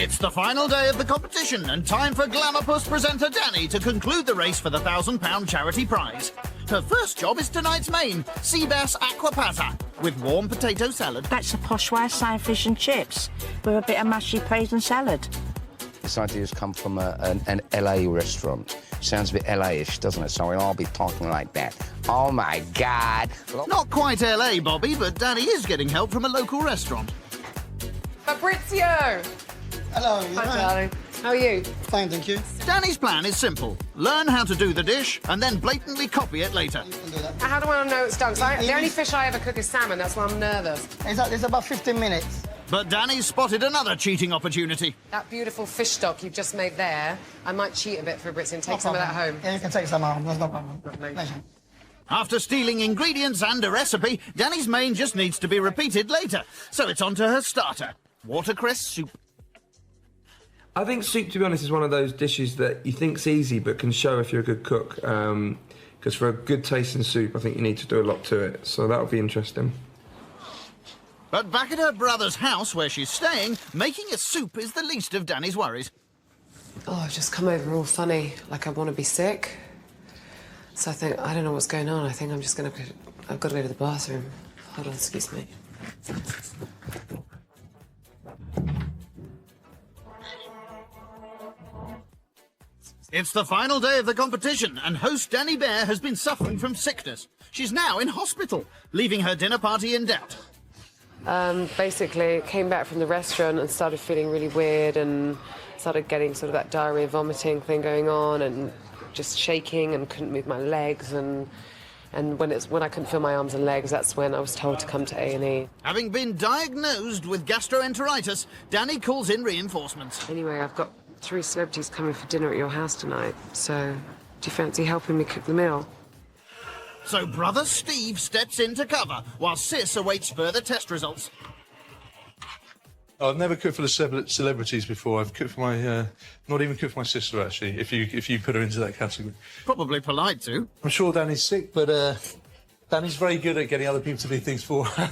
It's the final day of the competition and time for Glamourpuss presenter Danny to conclude the race for the £1,000 charity prize. Her first job is tonight's main, sea bass aquapazza, with warm potato salad. That's a posh way of saying fish and chips, with a bit of mushy peas and salad. This idea has come from an LA restaurant. Sounds a bit LA-ish, doesn't it? So I'll be talking like that. Oh, my God. Not quite LA, Bobby, but Danny is getting help from a local restaurant. Fabrizio! Hello. Hi, darling. How are you? Fine, thank you. Danny's plan is simple. Learn how to do the dish and then blatantly copy it later. You can do that. How do I know it's done? 'Cause the only fish I ever cook is salmon. That's why I'm nervous. It's about 15 minutes. But Danny's spotted another cheating opportunity. That beautiful fish stock you've just made there, I might cheat a bit for Fabrizio and take some of that home. Yeah, you can take some home. That's no problem. Lovely. Pleasure. After stealing ingredients and a recipe, Danny's main just needs to be repeated later. So it's on to her starter, watercress soup. I think soup, to be honest, is one of those dishes that you think's easy but can show if you're a good cook. Because for a good tasting soup, I think you need to do a lot to it. So that'll be interesting. But back at her brother's house where she's staying, making a soup is the least of Danny's worries. Oh, I've just come over all funny, like I want to be sick. So I think, I don't know what's going on. I think I'm just going to... I've got to go to the bathroom. Hold on, excuse me. It's the final day of the competition, and host Danny Bear has been suffering from sickness. She's now in hospital, leaving her dinner party in doubt. Basically, came back from the restaurant and started feeling really weird and started getting sort of that diarrhea vomiting thing going on and just shaking and couldn't move my legs and when I couldn't feel my arms and legs, that's when I was told to come to A&E. Having been diagnosed with gastroenteritis, Danny calls in reinforcements. Anyway, I've got 3 celebrities coming for dinner at your house tonight, so do you fancy helping me cook the meal? So brother Steve steps in to cover, while Sis awaits further test results. I've never cooked for the celebrities before. I've cooked for my, not even cooked for my sister, actually, if you put her into that category. Probably polite too. I'm sure Danny's sick, but Danny's very good at getting other people to do things for her.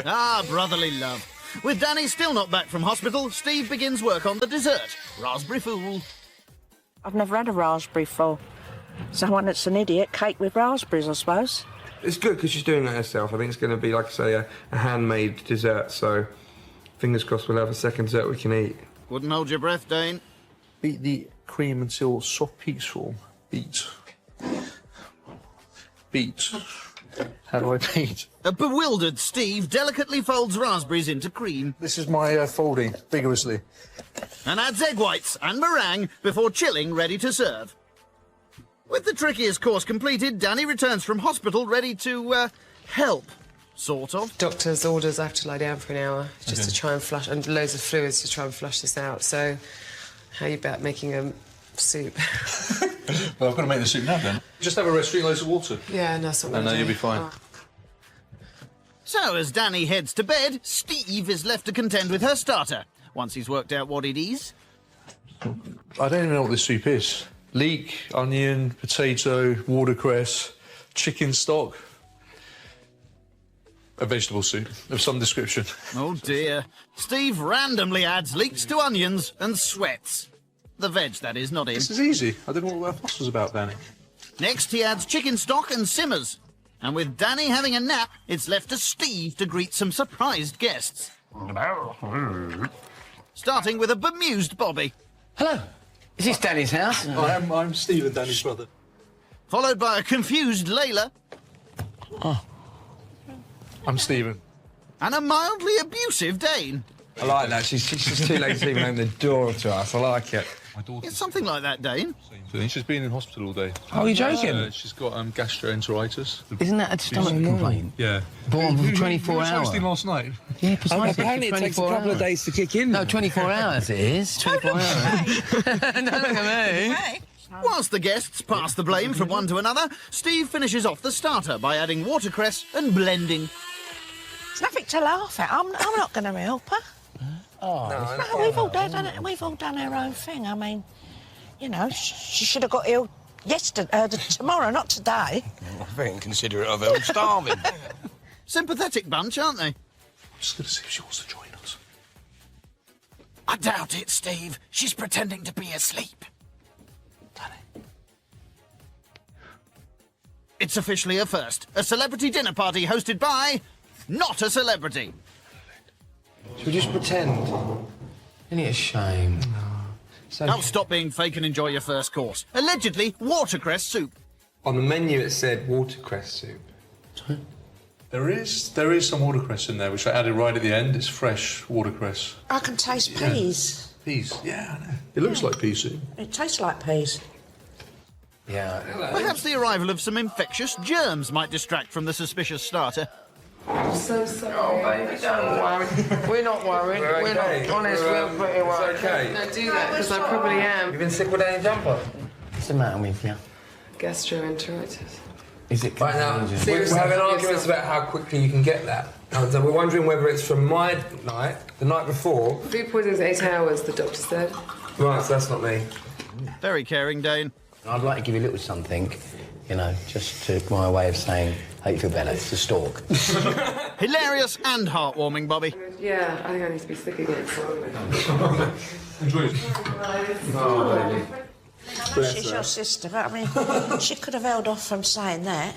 Ah, brotherly love. With Danny still not back from hospital, Steve begins work on the dessert, raspberry fool. I've never had a raspberry fool. Someone that's an idiot, cake with raspberries, I suppose. It's good because she's doing that herself. I think it's going to be, like I say, a handmade dessert, so fingers crossed we'll have a second dessert we can eat. Wouldn't hold your breath, Dane. Beat the cream until soft peach form. Beat. How do I beat? A bewildered Steve delicately folds raspberries into cream This is my folding, vigorously. and adds egg whites and meringue before chilling, ready to serve. With the trickiest course completed, Danny returns from hospital ready to, help. Sort of. Doctor's orders I have to lie down for an hour just to try and flush, and loads of fluids to try and flush this out. So, how are you about making a soup? Well, I've got to make the soup now, then. Just have a rest, drink loads of water. Yeah, no, something. And you'll be fine. So as Danny heads to bed, Steve is left to contend with her starter, once he's worked out what it is. I don't even know what this soup is. Leek, onion, potato, watercress, chicken stock. A vegetable soup of some description. Oh dear. Steve randomly adds leeks to onions and sweats. The veg, that is, not him. This is easy. I don't know what that fuss was about, Danny. Next, he adds chicken stock and simmers. And with Danny having a nap, it's left to Steve to greet some surprised guests. Starting with a bemused Bobby. Hello. Is this Danny's house? I'm Stephen, Danny's brother. Followed by a confused Layla. I'm Stephen. And a mildly abusive Dane. I like that. She's just too late to even open the door to us. I like it. My daughter. It's something like that, Dane. She's been in hospital all day. Oh, you're joking? She's got gastroenteritis. Isn't that a stomach complaint? Yeah. Born for 24 hours. hours. Hosting last night. Yeah, precisely. Apparently it takes a couple of days to kick in. No, 24 hours it is. 24 hours. Don't look at me. Whilst the guests pass the blame from one to another, Steve finishes off the starter by adding watercress and blending. It's nothing to laugh at. I'm not going to help her. No, we've all done our own thing. I mean, you know, she should have got ill yesterday, tomorrow, not today. Very inconsiderate of her. I'm starving. Sympathetic bunch, aren't they? Just going to see if she wants to join us. I doubt it, Steve. She's pretending to be asleep. It's officially a first. A celebrity dinner party hosted by... not a celebrity. Should we just pretend? Isn't it a shame? Now stop being fake and enjoy your first course. Allegedly, watercress soup. On the menu it said watercress soup. Sorry? There is some watercress in there, which I added right at the end. It's fresh watercress. I can taste peas. Peas, yeah, I know. It looks like pea soup. It tastes like peas. Yeah. Perhaps the arrival of some infectious germs might distract from the suspicious starter. I'm so sorry. Oh, baby, don't worry. We're not worried. We're okay. not honest. We're pretty worried. It's okay. Don't do that, because I probably am. You've been sick with any jumper? What's the matter with you? Gastroenteritis. Is it Right now, contagious? we're having arguments about how quickly you can get that. And so we're wondering whether it's from my night, the night before. Food poisoning's 8 hours, the doctor said. Right, so that's not me. Very caring, Dane. I'd like to give you a little something, you know, just to my way of saying, hope you feel better. It's a stalk. Hilarious and heartwarming, Bobby. Yeah, I think I need to be sick again. Enjoy it. Oh, baby. She's your sister, but I mean, she could have held off from saying that.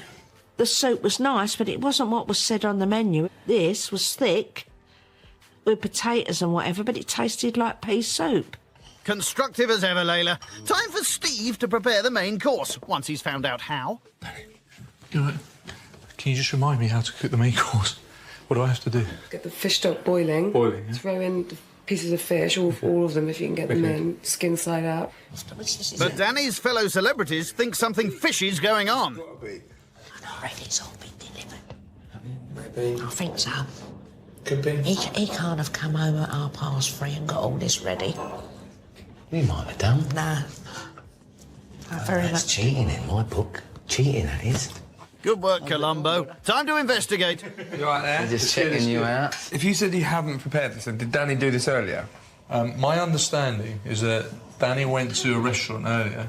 The soup was nice, but it wasn't what was said on the menu. This was thick, with potatoes and whatever, but it tasted like pea soup. Constructive as ever, Layla. Time for Steve to prepare the main course, once he's found out how. You know what? Can you just remind me how to cook the main course? What do I have to do? Get the fish stock boiling. Boiling, yeah. Throw in the pieces of fish, all of them if you can get them in, skin side out. But Danny's fellow celebrities think something fishy's going on. I reckon it's all been delivered. Maybe. I think so. Could be. He can't have come home at 3:30 and got all this ready. You might have done. No. Very That's much. cheating in my book. Cheating, that is. Good work, Columbo. Time to investigate. You right there? Just checking you out. If you said you haven't prepared this, did Danny do this earlier? My understanding is that Danny went to a restaurant earlier.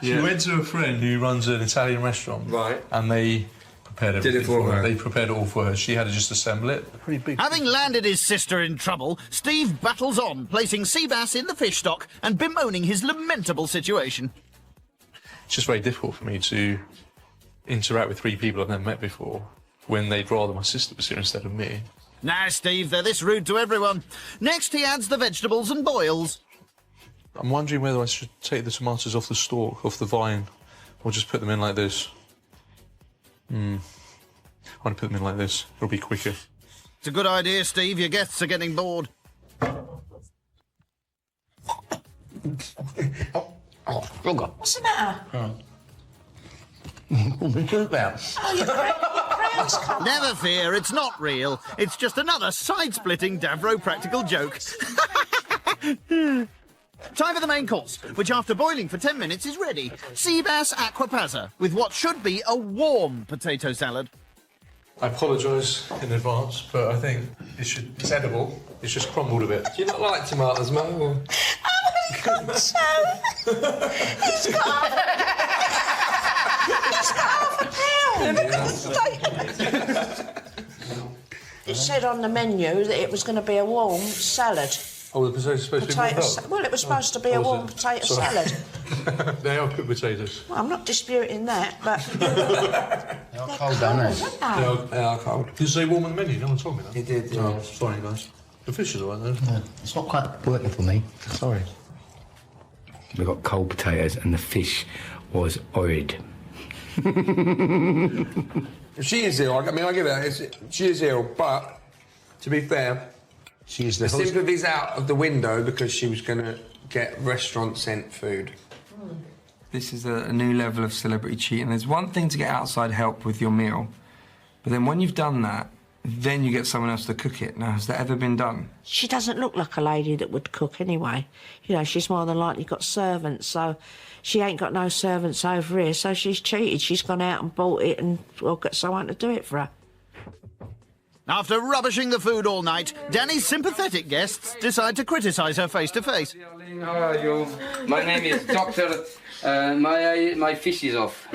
She went to a friend who runs an Italian restaurant. Right. And they prepared Did everything it for her. They prepared it all for her. She had to just assemble it. Pretty big. Having landed his sister in trouble, Steve battles on, placing sea bass in the fish stock and bemoaning his lamentable situation. It's just very difficult for me to interact with 3 people I've never met before when they'd rather my sister was here instead of me. Nah, Steve, they're this rude to everyone. Next, he adds the vegetables and boils. I'm wondering whether I should take the tomatoes off the stalk, off the vine, or just put them in like this. I want to put them in like this. It'll be quicker. It's a good idea, Steve. Your guests are getting bored. What's the matter? Oh, your crowd's come. Never fear, it's not real. It's just another side-splitting Davro practical joke. Time for the main course, which after boiling for 10 minutes is ready. Sea bass aquapazza, with what should be a warm potato salad. I apologise in advance, but I think it's edible. It's just crumbled a bit. Do you not like tomatoes, Mo? Or... He's got half a pound. It said on the menu that it was going to be a warm salad. Oh, the potatoes supposed to be warmed up? Well, it was supposed to be a was warm it? potato Sorry. salad. They are cooked potatoes. Well, I'm not disputing that, but... They're cold, don't they? They are cold. Did you say warm on the menu? No one told me that. He did, yeah. Oh, sorry, guys. The fish is alright, though. Yeah, it's not quite working for me. Sorry. We got cold potatoes and the fish was horrid. She is ill. I mean, I give her. She is ill, but to be fair, She is the sympathy's out of the window because she was going to get restaurant sent food. This is a new level of celebrity cheating. There's one thing to get outside help with your meal, but then when you've done that, then you get someone else to cook it. Now, has that ever been done? She doesn't look like a lady that would cook anyway. You know, she's more than likely got servants, so she ain't got no servants over here, so she's cheated. She's gone out and bought it and, well, got someone to do it for her. After rubbishing the food all night, Danny's sympathetic guests decide to criticise her face to face. Darling, how are you? My name is Doctor. My fish is off.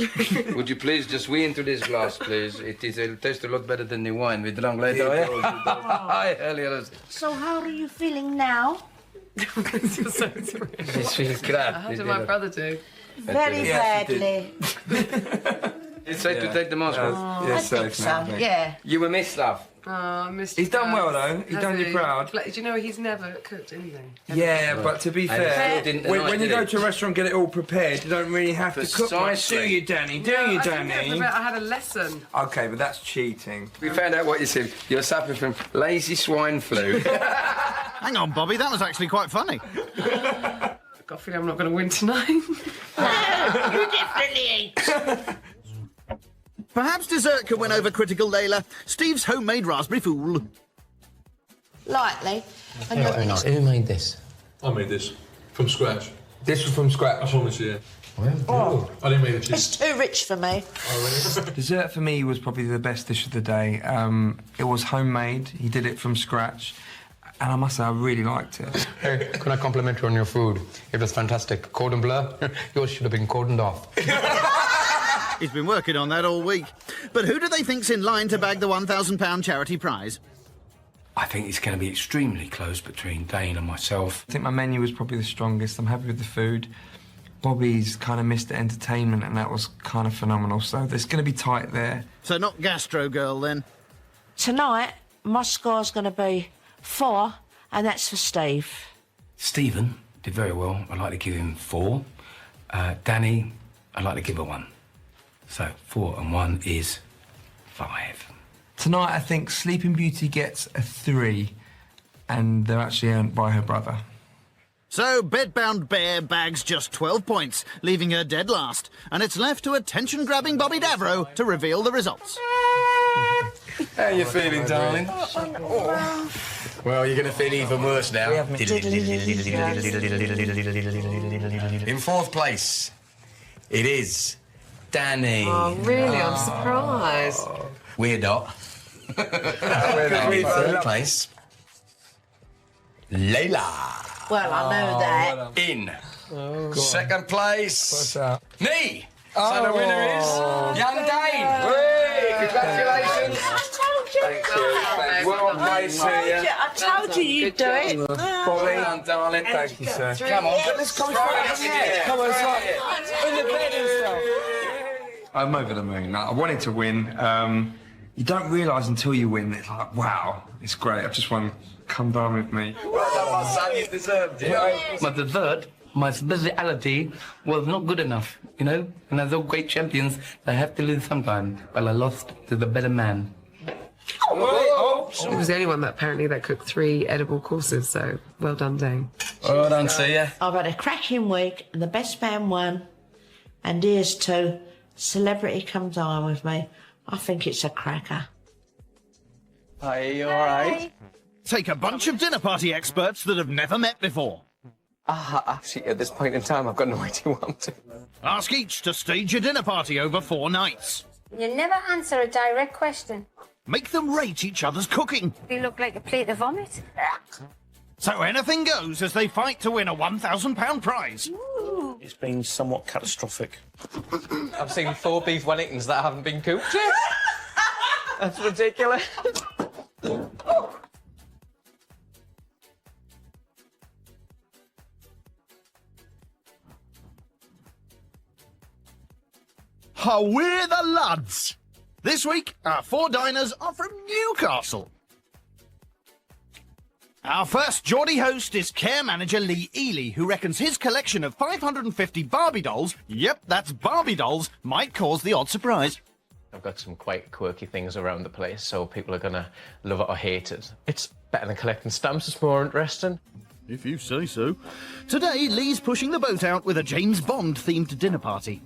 Would you please just wee into this glass, please? It'll taste a lot better than the wine we drank later. Hi, Elliot. So how are you feeling now? This feels crap. How did my brother do? Very badly. It's safe to take the mask off. I think so, yeah. You were missed, love. Oh, I missed He's you done well, guys. though. He's Has done you he? proud. Like, do you know he's never cooked anything? Yeah, but to be fair, didn't when tonight, you did go he? to a restaurant, get it all prepared. You don't really have to cook much, do Precisely. you, Danny? Do you, I didn't Danny? have to- I had a lesson. Okay, but that's cheating. We found out what you said. You're suffering from lazy swine flu. Hang on, Bobby, that was actually quite funny. I've got a feeling I'm not going to win tonight. You definitely ain't. Perhaps dessert can win over critical Layla. Steve's homemade raspberry fool. Lightly. And Very nice. Who made this? I made this from scratch. This was from I scratch. promise you. Oh, I didn't make the cheese. it's too rich for me. Dessert for me was probably the best dish of the day. It was homemade. He did it from scratch. And I must say, I really liked it. Hey, can I compliment you on your food? It was fantastic. Cordon bleu, yours should have been cordoned off. He's been working on that all week. But who do they think's in line to bag the £1,000 charity prize? I think it's going to be extremely close between Dane and myself. I think my menu was probably the strongest. I'm happy with the food. Bobby's kind of missed the entertainment, and that was kind of phenomenal. So it's going to be tight there. So not Gastro Girl, then. Tonight, my score's going to be 4, and that's for Steve. Stephen did very well. I'd like to give him 4. Danny, I'd like to give her 1. So 4 and 1 is 5. Tonight, I think Sleeping Beauty gets a 3, and they're actually earned by her brother. So Bedbound Bear bags just 12 points, leaving her dead last. And it's left to attention-grabbing Bobby Davro to reveal the results. How you feeling, darling? Well, you're going to feel even worse now. In 4th place, it is Danny. Oh, really? I'm surprised. We're not. In 3rd place, Layla. Well, I know that. In 2nd place, What's that? me. So the winner is young Dane. Hey, congratulations. Well played to you. I told you you'd do it. Well done, darling. Thank you, sir. Come on, let's come on. Come on, in the bed and stuff. I'm over the moon. I wanted to win. You don't realise until you win. It's like, wow, it's great. I've just won. Come down with me. Well done, my son. You deserved it. But the third, my speciality was not good enough, you know? And as all great champions, they have to lose sometime. Well, I lost to the better man. He was the only one that apparently that cooked 3 edible courses, so well done, Dane. Well done to you. I've had a cracking week, and the best man won. And here's to Celebrity Come Dine with me. I think it's a cracker. Are you all right? Take a bunch of dinner party experts that have never met before. Actually, at this point in time, I've got no idea what I'm doing. Ask each to stage a dinner party over 4 nights. You never answer a direct question. Make them rate each other's cooking. You look like a plate of vomit. So anything goes as they fight to win a £1,000 prize. It's been somewhat catastrophic. I've seen 4 beef Wellingtons that haven't been cooked yet. That's ridiculous. We're the lads. This week, our 4 diners are from Newcastle. Our first Geordie host is care manager Lee Ely, who reckons his collection of 550 Barbie dolls, yep, that's Barbie dolls, might cause the odd surprise. I've got some quite quirky things around the place, so people are going to love it or hate it. It's better than collecting stamps, it's more interesting. If you say so. Today, Lee's pushing the boat out with a James Bond-themed dinner party.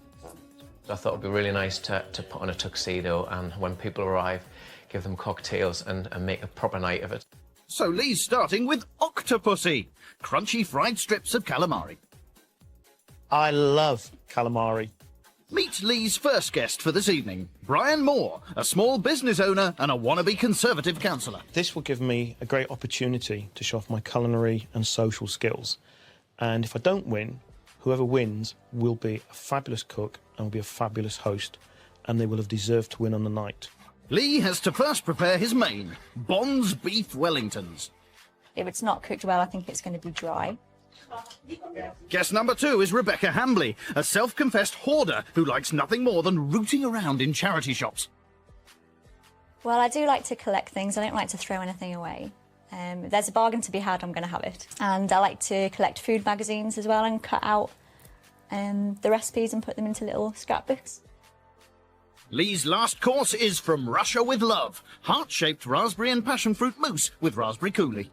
I thought it'd be really nice to put on a tuxedo and when people arrive, give them cocktails and make a proper night of it. So Lee's starting with Octopussy, crunchy fried strips of calamari. I love calamari. Meet Lee's first guest for this evening, Brian Moore, a small business owner and a wannabe Conservative councillor. This will give me a great opportunity to show off my culinary and social skills. And if I don't win, whoever wins will be a fabulous cook and will be a fabulous host, and they will have deserved to win on the night. Lee has to first prepare his main, Bond's Beef Wellingtons. If it's not cooked well, I think it's going to be dry. Guest number 2 is Rebecca Hambley, a self-confessed hoarder who likes nothing more than rooting around in charity shops. Well, I do like to collect things. I don't like to throw anything away. If there's a bargain to be had, I'm going to have it. And I like to collect food magazines as well and cut out the recipes and put them into little scrapbooks. Lee's last course is From Russia with Love, heart-shaped raspberry and passion fruit mousse with raspberry coulis.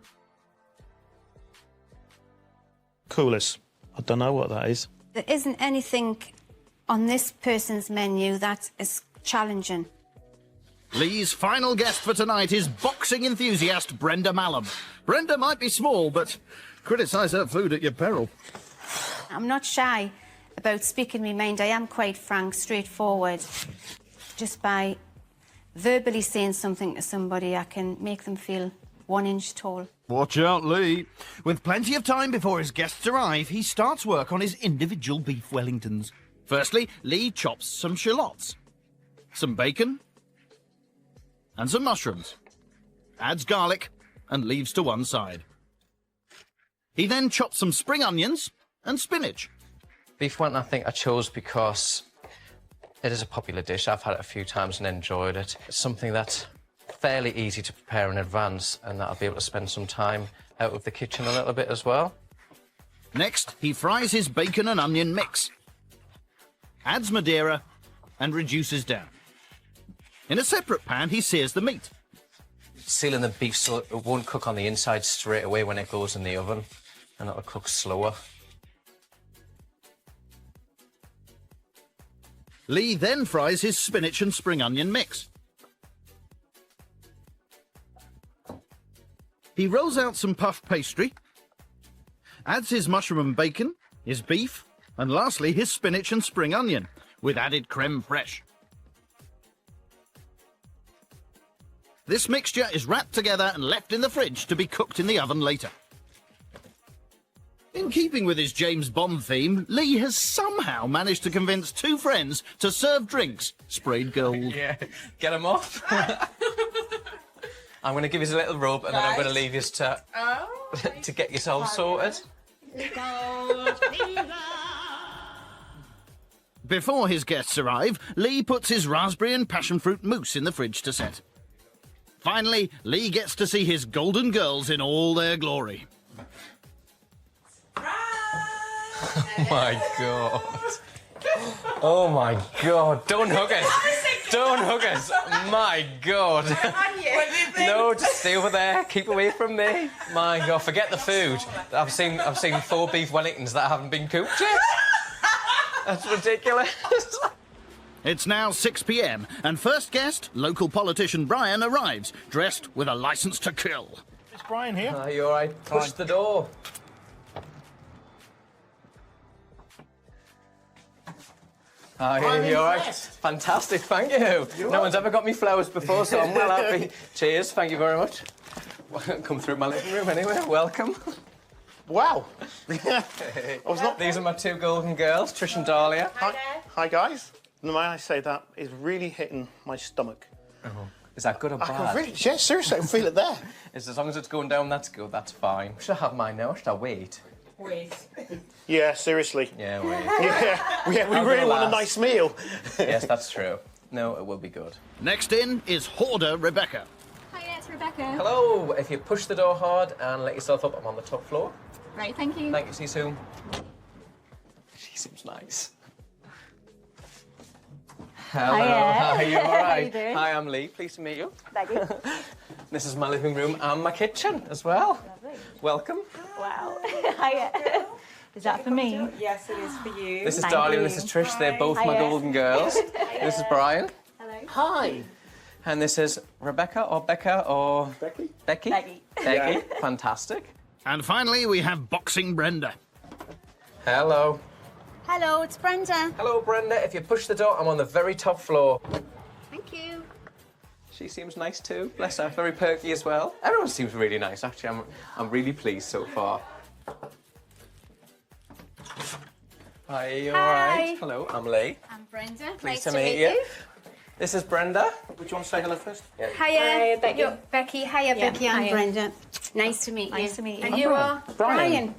Coulis. I don't know what that is. There isn't anything on this person's menu that is challenging. Lee's final guest for tonight is boxing enthusiast Brenda Mallam. Brenda might be small, but criticise her food at your peril. I'm not shy about speaking my mind. I am quite frank, straightforward. Just by verbally saying something to somebody, I can make them feel 1 inch tall. Watch out, Lee. With plenty of time before his guests arrive, he starts work on his individual beef Wellingtons. Firstly, Lee chops some shallots, some bacon, and some mushrooms. Adds garlic and leaves to one side. He then chops some spring onions and spinach. Beef Wellington I think I chose because it is a popular dish. I've had it a few times and enjoyed it. It's something that's fairly easy to prepare in advance and that I'll be able to spend some time out of the kitchen a little bit as well. Next, he fries his bacon and onion mix, adds Madeira and reduces down. In a separate pan, he sears the meat. Sealing the beef so it won't cook on the inside straight away when it goes in the oven, and it'll cook slower. Lee then fries his spinach and spring onion mix. He rolls out some puff pastry, adds his mushroom and bacon, his beef, and lastly his spinach and spring onion, with added creme fraiche. This mixture is wrapped together and left in the fridge to be cooked in the oven later. In keeping with his James Bond theme, Lee has somehow managed to convince 2 friends to serve drinks sprayed gold. Yeah, get them off. I'm going to give you a little rub and then I'm going to leave you to get yourself sorted. Before his guests arrive, Lee puts his raspberry and passion fruit mousse in the fridge to set. Finally, Lee gets to see his golden girls in all their glory. Oh my God. Oh my God. Don't hug us. Don't hug us. My God. No, just stay over there. Keep away from me. My God, forget the food. I've seen 4 beef Wellingtons that haven't been cooked yet. That's ridiculous. It's now 6 p.m. and first guest, local politician Brian, arrives, dressed with a licence to kill. Is Brian here? Are you all right? Push the door. Are you all right? Fantastic, thank you. No one's ever got me flowers before, so I'm well happy. Cheers, thank you very much. Come through my living room anyway, welcome. Wow. These are my 2 golden girls, Trish and Dahlia. Hi, guys. May I say that is really hitting my stomach. Oh. Is that good or bad? I can really, yeah, seriously, I can feel it there. As long as it's going down, that's good, that's fine. Should I have mine now or should I wait? Wait. Yeah, seriously. Yeah, wait. Yeah, we really want a nice meal. Yes, that's true. No, it will be good. Next in is hoarder Rebecca. Hi, it's Rebecca. Hello, if you push the door hard and let yourself up, I'm on the top floor. Right, thank you. Thank you, see you soon. She seems nice. Hello, Hiya. are you all right? How you doing? Hi, I'm Lee, pleased to meet you. Thank you. This is my living room and my kitchen as well. Lovely. Welcome. Wow. Hiya. Is that for me? Yes, it is for you. This is Thank Darling, you. this is Trish, they're both my Hiya. golden girls. This is Brian. Hello. Hi. And this is Rebecca or Becca or... Becky? Becky? Becky. Becky, fantastic. And finally, we have boxing Brenda. Hello. Hello, it's Brenda. Hello, Brenda. If you push the door, I'm on the very top floor. Thank you. She seems nice too. Bless her. Very perky as well. Everyone seems really nice, actually. I'm really pleased so far. Hi, are you all right? Hello, I'm Lee. I'm Brenda. Pleased to meet you. This is Brenda. Would you want to say hello first? Hiya. Hi, Becky. You're Becky. Hiya, Becky. I'm hiya. Brenda. Nice to meet you. Nice to meet you. And you are? Brian.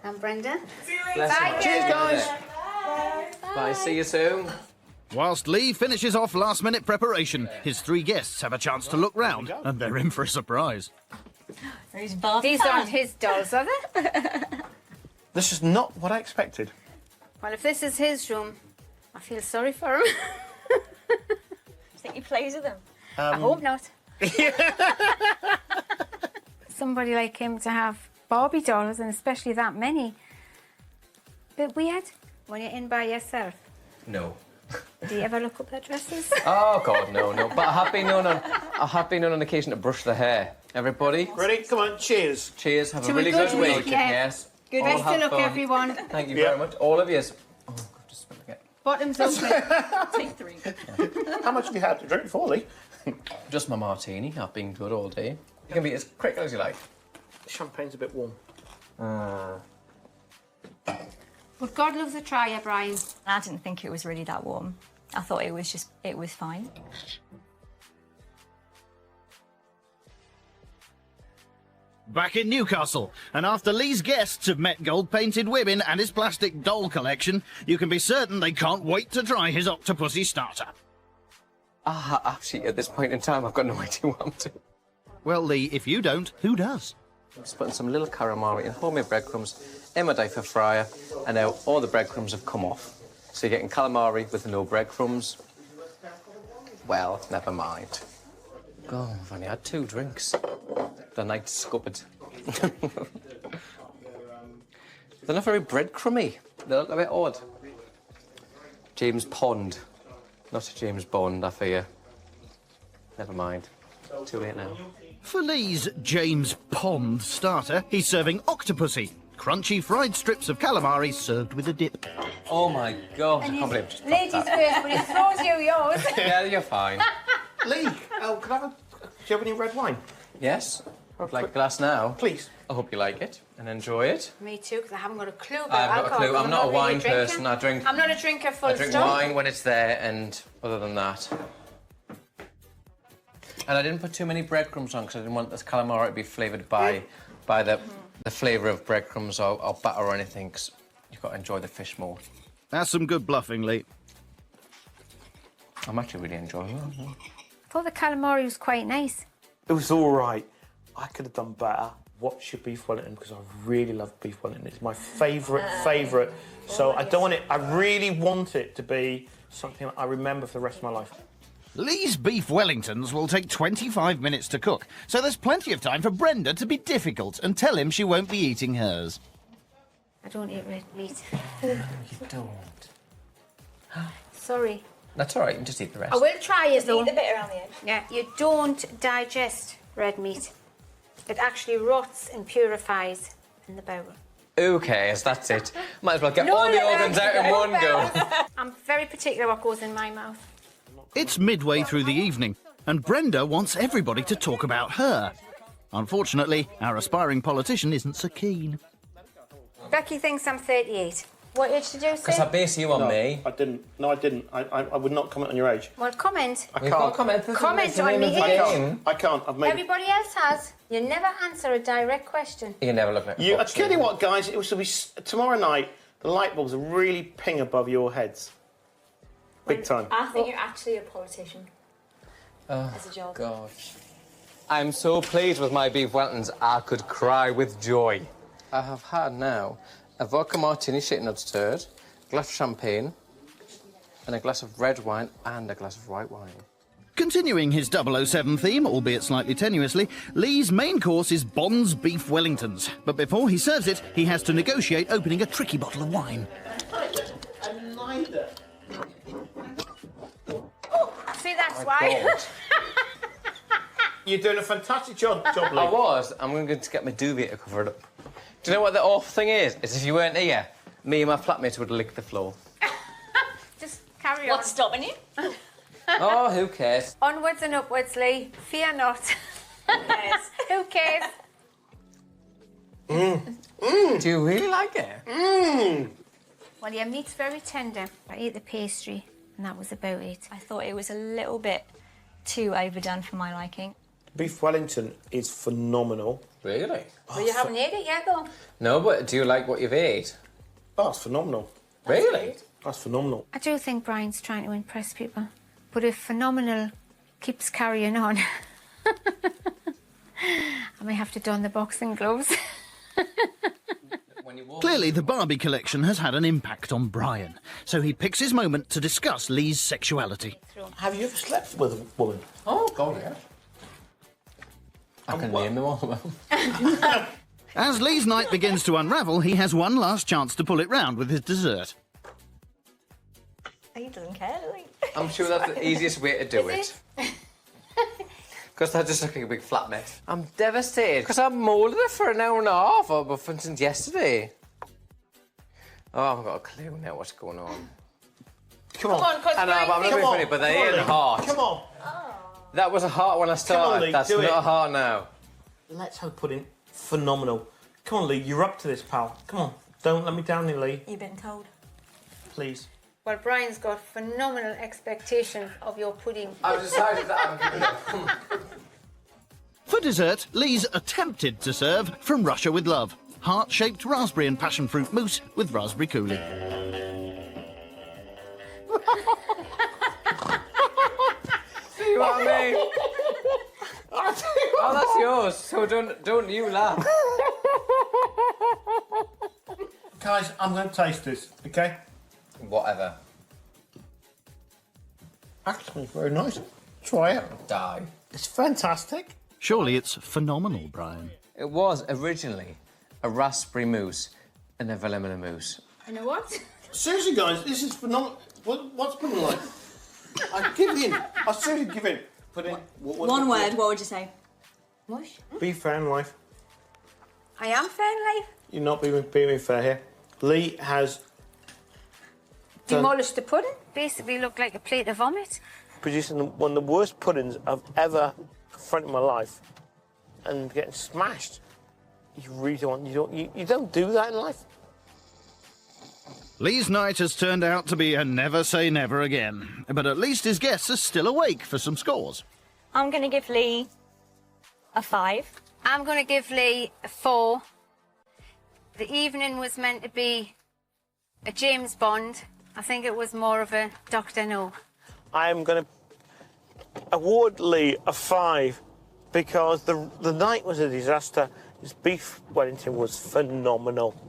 I'm Brenda. Bless Bye, her. Cheers, guys. Bye, see you soon. Whilst Lee finishes off last-minute preparation, his 3 guests have a chance to look round, and they're in for a surprise. These aren't his dolls, are they? This is not what I expected. Well, if this is his room, I feel sorry for him. Think he plays with them? I hope not. Somebody like him to have Barbie dolls, and especially that many. Bit weird when you're in by yourself. No. Do you ever look up their dresses? Oh God, no. But I have been known on occasion to brush the hair. Everybody, Ready? Come on, cheers. cheers. Have To a really a good good week. week, yeah. Yes. Good All best have of luck, fun. everyone. Thank you very much, all of you. Oh, I've just spilled again. Bottoms up. Take 3. How much have you had to drink before, Lee? Just my martini. I've been good all day. You can be as quick as you like. Champagne's a bit warm. But God loves a tryer, Brian. I didn't think it was really that warm. I thought it was fine. Back in Newcastle, and after Lee's guests have met gold-painted women and his plastic doll collection, you can be certain they can't wait to try his Octopussy starter. Actually, at this point in time, I've got no idea what I'm doing. Well, Lee, if you don't, who does? I'm just putting some little calamari and homemade breadcrumbs in my diaper fryer, and now all the breadcrumbs have come off. So you're getting calamari with no breadcrumbs. Well, never mind. Oh, I've only had 2 drinks. The night's scuppered. They're not very breadcrumby. They look a bit odd. James Pond. Not James Bond, I fear. Never mind. Too late now. For Lee's James Pond starter, he's serving Octopussy, crunchy fried strips of calamari served with a dip. Oh my God, I can't believe I just dropped Ladies that. first, but he throws you yours. Yeah, you're fine. Lee, can I have do you have any red wine? Yes? Like a glass now? Please. I hope you like it and enjoy it. Me too, because I haven't got a clue about I've got a alcohol, clue. 'cause I'm not a really wine drinker. person. I'm not a drinker full I drink stop. wine when it's there, and other than that. And I didn't put too many breadcrumbs on because I didn't want this calamari to be flavoured by the flavour of breadcrumbs or batter or anything, because you've got to enjoy the fish more. That's some good bluffing, Lee. I'm actually really enjoying it. I thought the calamari was quite nice. It was all right. I could have done better. What's your beef Wellington? Because I really love beef Wellington. It's my favourite. So I don't want it. I really want it to be something I remember for the rest of my life. Lee's beef Wellingtons will take 25 minutes to cook, so there's plenty of time for Brenda to be difficult and tell him she won't be eating hers. I don't eat red meat. You don't. Sorry. That's all right. You can just eat the rest. I will try it though. Eat the bit around the edge. Yeah, you don't digest red meat. It actually rots and purifies in the bowel. Who cares? That's it. Might as well get all the organs out in one go. I'm very particular what goes in my mouth. It's midway through the evening, and Brenda wants everybody to talk about her. Unfortunately, our aspiring politician isn't so keen. Becky thinks I'm 38. What age did you say? Because I base you on me. I didn't. No, I didn't. I would not comment on your age. Well, comment. I We've can't. got comment. Comment on me age. I can't. I've made. Everybody else has. You never answer a direct question. You never look like I tell you what, guys. It will be tomorrow night. The light bulbs will really ping above your heads. Big time. I think you're actually a politician. As a job. God. I'm so pleased with my beef Wellingtons, I could cry with joy. I have had now a vodka martini shaken not stirred, a glass of champagne, and a glass of red wine and a glass of white wine. Continuing his 007 theme, albeit slightly tenuously, Lee's main course is Bond's Beef Wellingtons. But before he serves it, he has to negotiate opening a tricky bottle of wine. See, that's why. You're doing a fantastic job, Lee. I was. I'm going to get my duvet to cover it up. Do you know what the awful thing is? Is if you weren't here, me and my flatmate would lick the floor. Just carry on. What's stopping you? Oh, who cares? Onwards and upwards, Lee. Fear not. Who cares? Do you really like it? Well, your meat's very tender. I ate the pastry, and that was about it. I thought it was a little bit too overdone for my liking. Beef Wellington is phenomenal. Really? Well, you haven't ate it yet, though. No, but do you like what you've ate? Oh, it's phenomenal. Really? That's phenomenal. I do think Brian's trying to impress people. But if phenomenal keeps carrying on, I may have to don the boxing gloves. Clearly, the Barbie collection has had an impact on Brian, so he picks his moment to discuss Lee's sexuality. Have you ever slept with a woman? Oh, God, yeah. I can name them all of them. As Lee's night begins to unravel, he has one last chance to pull it round with his dessert. He doesn't care, does he? I'm sure that's the easiest way to do it. Because they're just looking a big flat mess. I'm devastated because I've moulded it for an hour and a half, or for instance yesterday. Oh, I haven't got a clue now what's going on. Come on. I know, but I'm not being funny, but they ain't hard. Come on. That was a heart when I started. Lee, That's do not it. a heart now. Let's have pudding. Phenomenal. Come on, Lee, you're up to this, pal. Come on. Don't let me down here, Lee. You've been told. Please. Well, Brian's got phenomenal expectations of your pudding. I've decided that I'm giving up. For dessert, Lee's attempted to serve From Russia with Love, heart-shaped raspberry and passion fruit mousse with raspberry coulis. See what I mean? Oh, that's yours. So don't you laugh. Guys, I'm going to taste this, okay? Whatever. Actually, very nice. Try it. Die. It's fantastic. Surely it's phenomenal, Brian. It was originally a raspberry mousse and a vanilla mousse. You know what? Seriously, guys, this is phenomenal. What's pudding like? I give in. I seriously give in. Pudding. One word, what would you say? Mush. Be fair in life. I am fair in life. You're not being fair here. Lee has Demolished the pudding. Basically looked like a plate of vomit. producing one of the worst puddings I've ever confronted in my life, and getting smashed. You really don't. You don't do that in life. Lee's night has turned out to be a never say never again, but at least his guests are still awake for some scores. I'm going to give Lee a 5. I'm going to give Lee a 4. The evening was meant to be a James Bond. I think it was more of a Dr. No. I'm going to award Lee a 5 because the night was a disaster. His beef Wellington was phenomenal.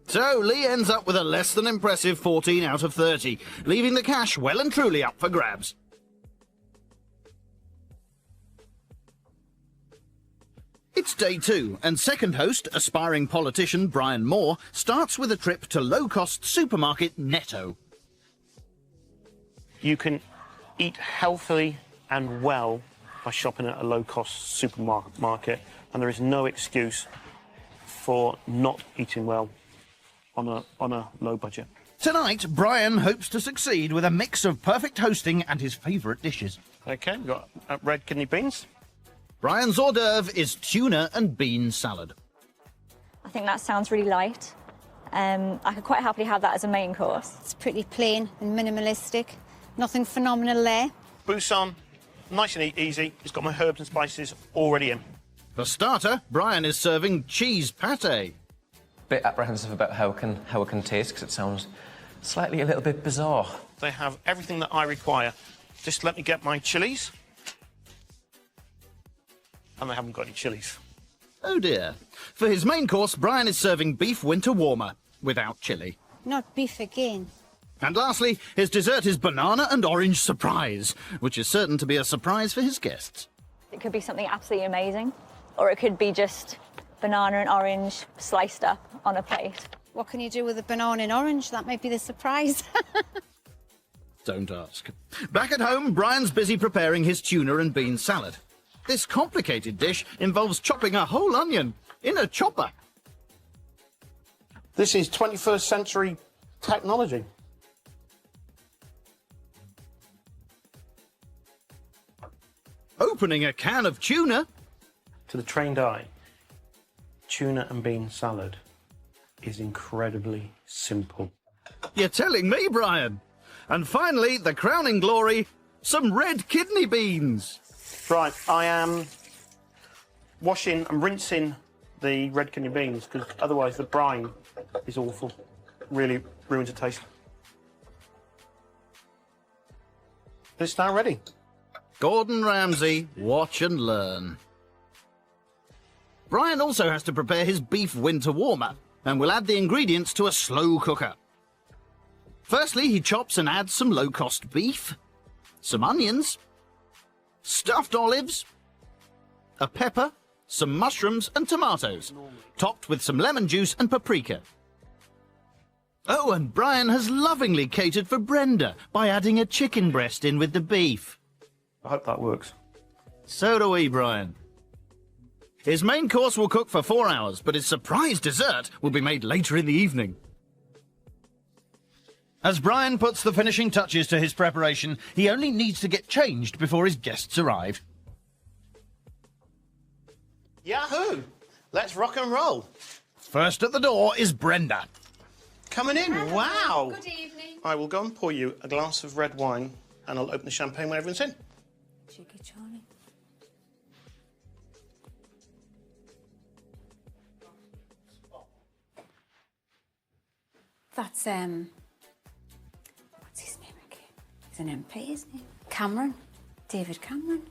So Lee ends up with a less than impressive 14 out of 30, leaving the cash well and truly up for grabs. It's day 2, and second host, aspiring politician Brian Moore, starts with a trip to low-cost supermarket Netto. You can eat healthily and well by shopping at a low-cost supermarket, and there is no excuse for not eating well on a low budget. Tonight, Brian hopes to succeed with a mix of perfect hosting and his favourite dishes. Okay, we've got red kidney beans. Brian's hors d'oeuvre is tuna and bean salad. I think that sounds really light. I could quite happily have that as a main course. It's pretty plain and minimalistic. Nothing phenomenal there. Busan, nice and easy. It's got my herbs and spices already in. For starter, Brian is serving cheese pate. Bit apprehensive about how it can taste because it sounds slightly a little bit bizarre. They have everything that I require. Just let me get my chilies. And they haven't got any chilies. Oh dear. For his main course, Brian is serving beef winter warmer without chili. Not beef again. And lastly, his dessert is banana and orange surprise, which is certain to be a surprise for his guests. It could be something absolutely amazing, or it could be just banana and orange sliced up on a plate. What can you do with a banana and orange? That might be the surprise. Don't ask. Back at home, Brian's busy preparing his tuna and bean salad. This complicated dish involves chopping a whole onion in a chopper. This is 21st century technology. Opening a can of tuna. To the trained eye, tuna and bean salad is incredibly simple. You're telling me, Brian. And finally, the crowning glory, some red kidney beans. Right, I am washing and rinsing the red kidney beans because otherwise the brine is awful. Really ruins the taste. It's now ready. Gordon Ramsay, watch and learn. Brian also has to prepare his beef winter warmer and will add the ingredients to a slow cooker. Firstly, he chops and adds some low-cost beef, some onions, stuffed olives, a pepper, some mushrooms and tomatoes, topped with some lemon juice and paprika. Oh, and Brian has lovingly catered for Brenda by adding a chicken breast in with the beef. I hope that works. So do we, Brian. His main course will cook for 4 hours, but his surprise dessert will be made later in the evening. As Brian puts the finishing touches to his preparation, he only needs to get changed before his guests arrive. Yahoo! Let's rock and roll. First at the door is Brenda. Coming in, wow! Good evening. I will go and pour you a glass of red wine and I'll open the champagne when everyone's in. Cheeky Charlie. That's, what's his name again? He's an MP, isn't he? Cameron. David Cameron.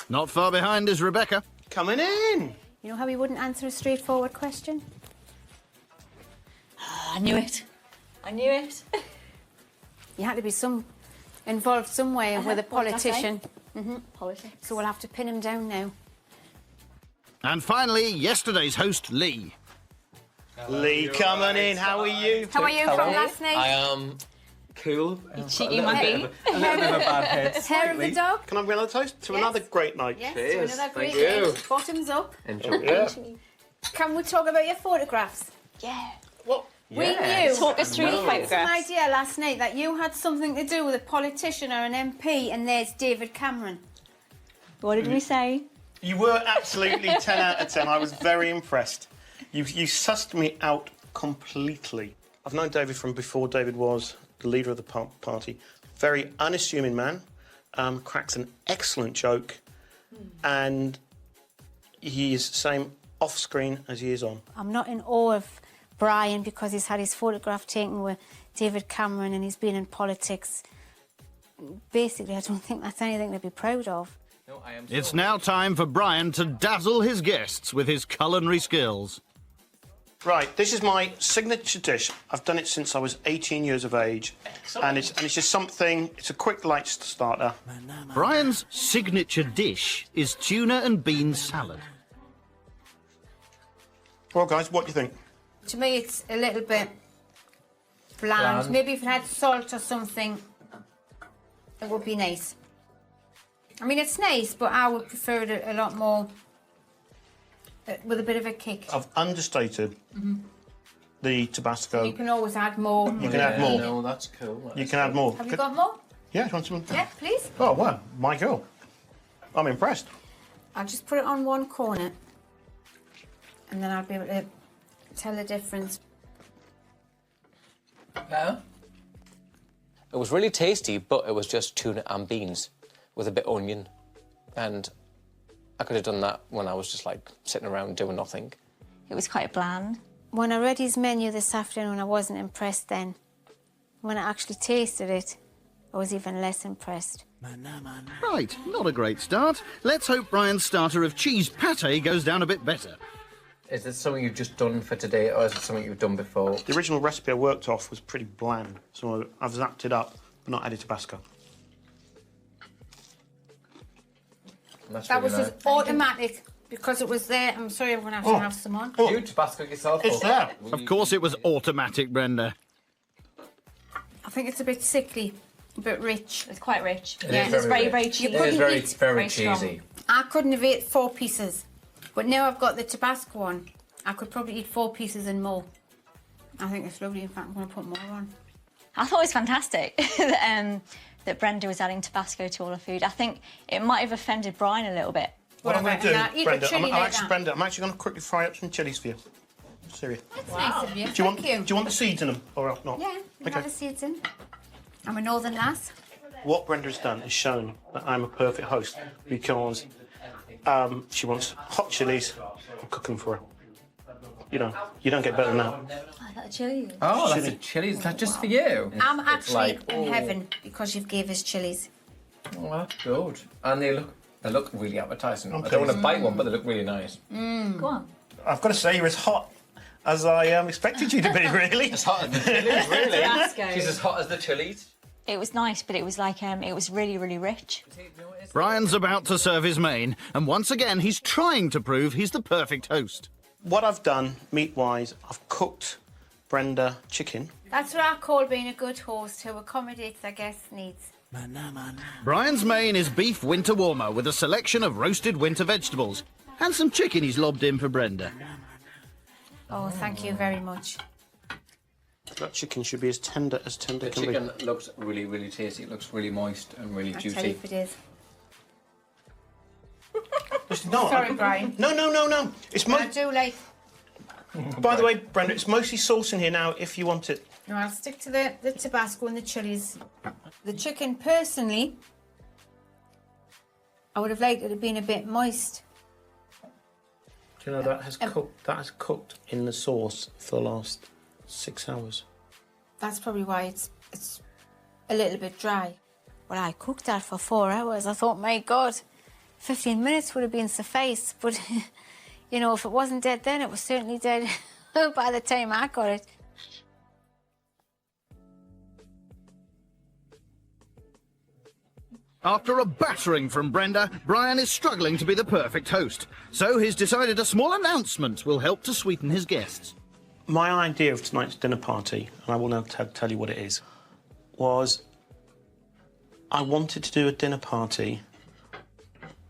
Not far behind is Rebecca. Coming in! You know how he wouldn't answer a straightforward question? Oh, I knew it. I knew it. You had to be involved some way with a What did I say? politician. Politics. So we'll have to pin him down now. And finally, yesterday's host, Lee. Lee, coming in, how are you? How are you from last night? I am cool. cheeky monkey. A little bit of a bad head. Hair of the dog? Can I have another toast? To Yes. another great night. Yes, Cheers. to another great Thank you. night. Bottoms up. Enjoy. Yeah. Can we talk about your photographs? Yeah. What? We knew. Talk us through the We had some photographs. idea last night that you had something to do with a politician or an MP, and there's David Cameron. What did we say? You were absolutely 10 out of 10. I was very impressed. You sussed me out completely. I've known David from before David was the leader of the party. Very unassuming man, cracks an excellent joke, and he is the same off screen as he is on. I'm not in awe of Brian because he's had his photograph taken with David Cameron and he's been in politics. Basically, I don't think that's anything to be proud of. No, I am It's now time for Brian to dazzle his guests with his culinary skills. Right, this is my signature dish. I've done it since I was 18 years of age, and it's just something. It's a quick light starter. Brian's signature dish is tuna and bean salad. Well, guys, what do you think? To me, it's a little bit bland. Maybe if it had salt or something, it would be nice. I mean, it's nice, but I would prefer it a lot more with a bit of a kick. I've understated the Tabasco. You can always add more. You can add more. No, that's cool. You can add more. Have you got more? Yeah, do you want some? Yeah, please. Oh, wow, my girl. I'm impressed. I'll just put it on one corner and then I'll be able to tell the difference. Yeah. It was really tasty, but it was just tuna and beans with a bit of onion. And I could have done that when I was just like sitting around doing nothing. It was quite bland. When I read his menu this afternoon, I wasn't impressed then. When I actually tasted it, I was even less impressed. Right, not a great start. Let's hope Brian's starter of cheese pate goes down a bit better. Is this something you've just done for today, or is it something you've done before? The original recipe I worked off was pretty bland, so I've zapped it up, but not added Tabasco. That was just automatic because it was there. I'm sorry, I'm going to have to have some on. You Tabasco yourself? It's there. Of course it was automatic, Brenda. I think it's a bit sickly, a bit rich. It was quite rich. It Yeah, is it was very very, rich. very cheesy. You It is couldn't very, eat very strong. cheesy. I couldn't have ate 4 pieces, but now I've got the Tabasco on. I could probably eat 4 pieces and more. I think it's lovely. In fact, I'm going to put more on. I thought it was fantastic that Brenda was adding Tabasco to all her food. I think it might have offended Brian a little bit. What I'm going to do, eat Brenda, the chilli later. I'm actually going to quickly fry up some chilies for you. Serious. That's nice of you. Do you want the seeds in them or not? Yeah, you have the seeds in. I'm a northern lass. What Brenda has done is shown that I'm a perfect host because she wants hot chilies. I'm cooking for her. You know, you don't get better than that. Oh, that chili. Oh, that's a chili. Is that just for you? I'm actually like, in heaven because you've gave us chilies. Oh, that's good. And they look really appetising. I Okay. don't want to bite one, but they look really nice. Go on. I've got to say, you're as hot as I expected you to be, really. As hot as the chilies, really. Tabasco. She's as hot as the chilies. It was nice, but it was like it was really, really rich. Brian's about to serve his main, and once again he's trying to prove he's the perfect host. What I've done, meat-wise, I've cooked Brenda chicken. That's what I call being a good host who accommodates their guests' needs. Brian's main is beef winter warmer with a selection of roasted winter vegetables and some chicken he's lobbed in for Brenda. Oh, thank you very much. That chicken should be as tender The can be. chicken looks really, really tasty. It looks really moist and really I tell you juicy. if it is. No, Sorry, Brian. No. It's I do like... By the way, Brenda, it's mostly sauce in here now, if you want it. No, I'll stick to the Tabasco and the chilies. The chicken, personally, I would have liked it to have been a bit moist. Do you know that has cooked in the sauce for the last 6 hours. That's probably why it's a little bit dry. Well, I cooked that for 4 hours. I thought, my God, 15 minutes would have been suffice. But, you know, if it wasn't dead then, it was certainly dead by the time I got it. After a battering from Brenda, Brian is struggling to be the perfect host. So he's decided a small announcement will help to sweeten his guests. My idea of tonight's dinner party, and I will now tell you what it is, was I wanted to do a dinner party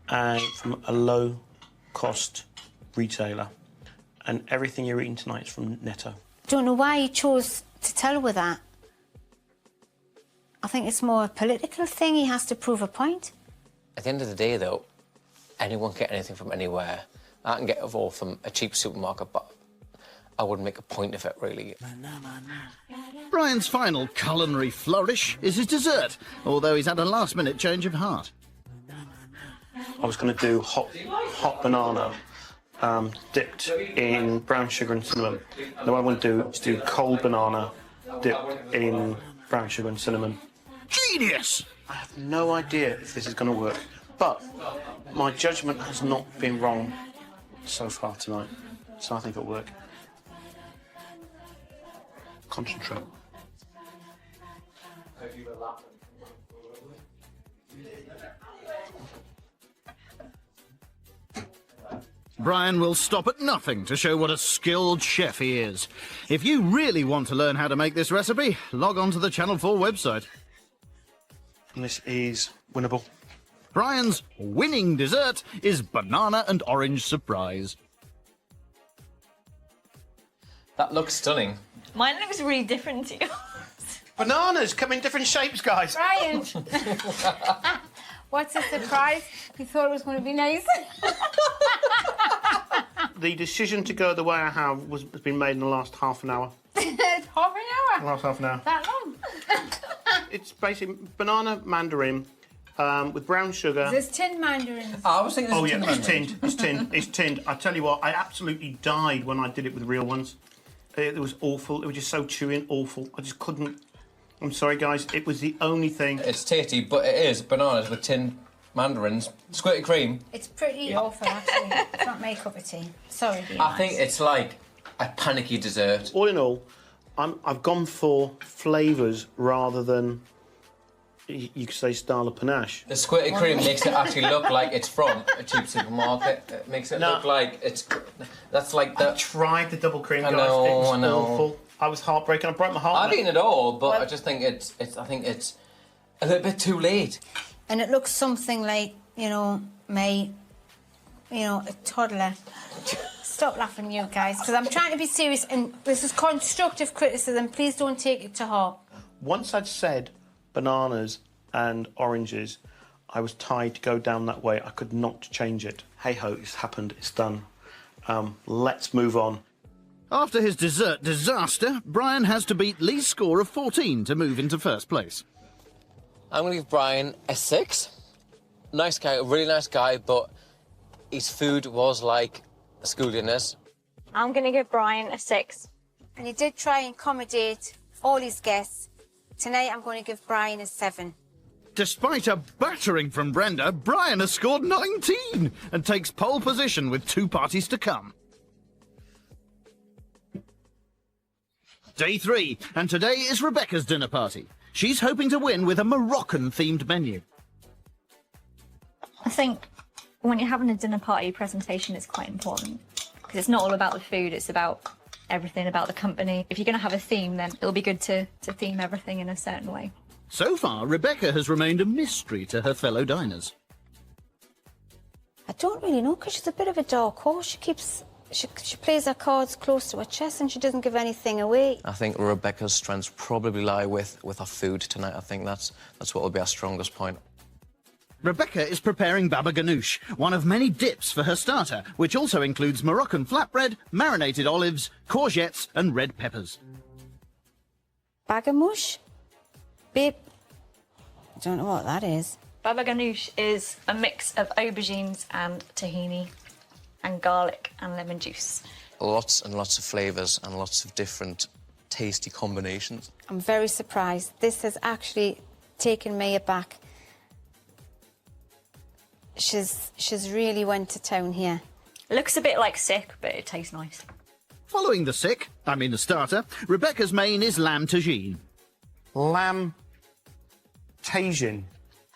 from a low-cost retailer, and everything you're eating tonight is from Netto. Don't know why he chose to tell her that. I think it's more a political thing. He has to prove a point. At the end of the day, though, anyone can get anything from anywhere. I can get it all from a cheap supermarket, but I wouldn't make a point of it, really. Brian's final culinary flourish is his dessert, although he's had a last-minute change of heart. I was going to do hot banana dipped in brown sugar and cinnamon. Now what I want to do is do cold banana dipped in brown sugar and cinnamon. Genius! I have no idea if this is going to work, but my judgment has not been wrong so far tonight, so I think it'll work. Concentrate. Brian will stop at nothing to show what a skilled chef he is. If you really want to learn how to make this recipe, log on to the Channel 4 website. And this is winnable. Brian's winning dessert is banana and orange surprise. That looks stunning. Mine looks really different to yours. Bananas come in different shapes, guys. Brian! What's a surprise? You thought it was going to be nice? The decision to go the way I have has been made in the last half an hour. Half an hour? Last half an hour. That long? It's basically banana mandarin with brown sugar. There's tin mandarins. I was thinking Oh this yeah, is it's tinned. It's tinned. It's tinned. I tell you what, I absolutely died when I did it with real ones. It was awful. It was just so chewy and awful. I just couldn't. I'm sorry, guys. It was the only thing. It's tasty, but it is bananas with tin mandarins, squirty cream. It's pretty awful, actually. It's not my cup of tea. Sorry, dear. I think it's like a panicky dessert. All in all, I've gone for flavours rather than you could say style of panache. The squirty cream makes it actually look like it's from a cheap supermarket. It makes it look like it's. That's like the. I tried the double cream, guys. I know, it was I know. awful. I was heartbroken. I broke my heart. I've eaten it all, but I just think it's. I think it's a little bit too late. And it looks something like, a toddler. stop laughing, you guys, because I'm trying to be serious, and this is constructive criticism. Please don't take it to heart. Once I'd said bananas and oranges, I was tied to go down that way. I could not change it. Hey-ho, it's happened, it's done. Let's move on. After his dessert disaster, Brian has to beat Lee's score of 14 to move into first place. I'm going to give Brian a 6. Nice guy, a really nice guy, but his food was like school dinners. I'm going to give Brian a 6. And he did try and accommodate all his guests. Tonight, I'm going to give Brian a 7. Despite a battering from Brenda, Brian has scored 19 and takes pole position with 2 parties to come. Day 3, and today is Rebecca's dinner party. She's hoping to win with a Moroccan-themed menu. I think when you're having a dinner party, presentation is quite important. Because it's not all about the food, it's about everything about the company. If you're going to have a theme, then it'll be good to theme everything in a certain way. So far, Rebecca has remained a mystery to her fellow diners. I don't really know, because she's a bit of a dark horse. She plays her cards close to her chest and she doesn't give anything away. I think Rebecca's strengths probably lie with her food tonight. I think that's what will be our strongest point. Rebecca is preparing baba ganoush, one of many dips for her starter, which also includes Moroccan flatbread, marinated olives, courgettes and red peppers. Bagamouche? Babe, I don't know what that is. Baba ganoush is a mix of aubergines and tahini and garlic and lemon juice. Lots and lots of flavours and lots of different tasty combinations. I'm very surprised. This has actually taken me aback. She's really went to town here. It looks a bit like sick, but it tastes nice. Following the starter, Rebecca's main is lamb tagine. Lamb tagine.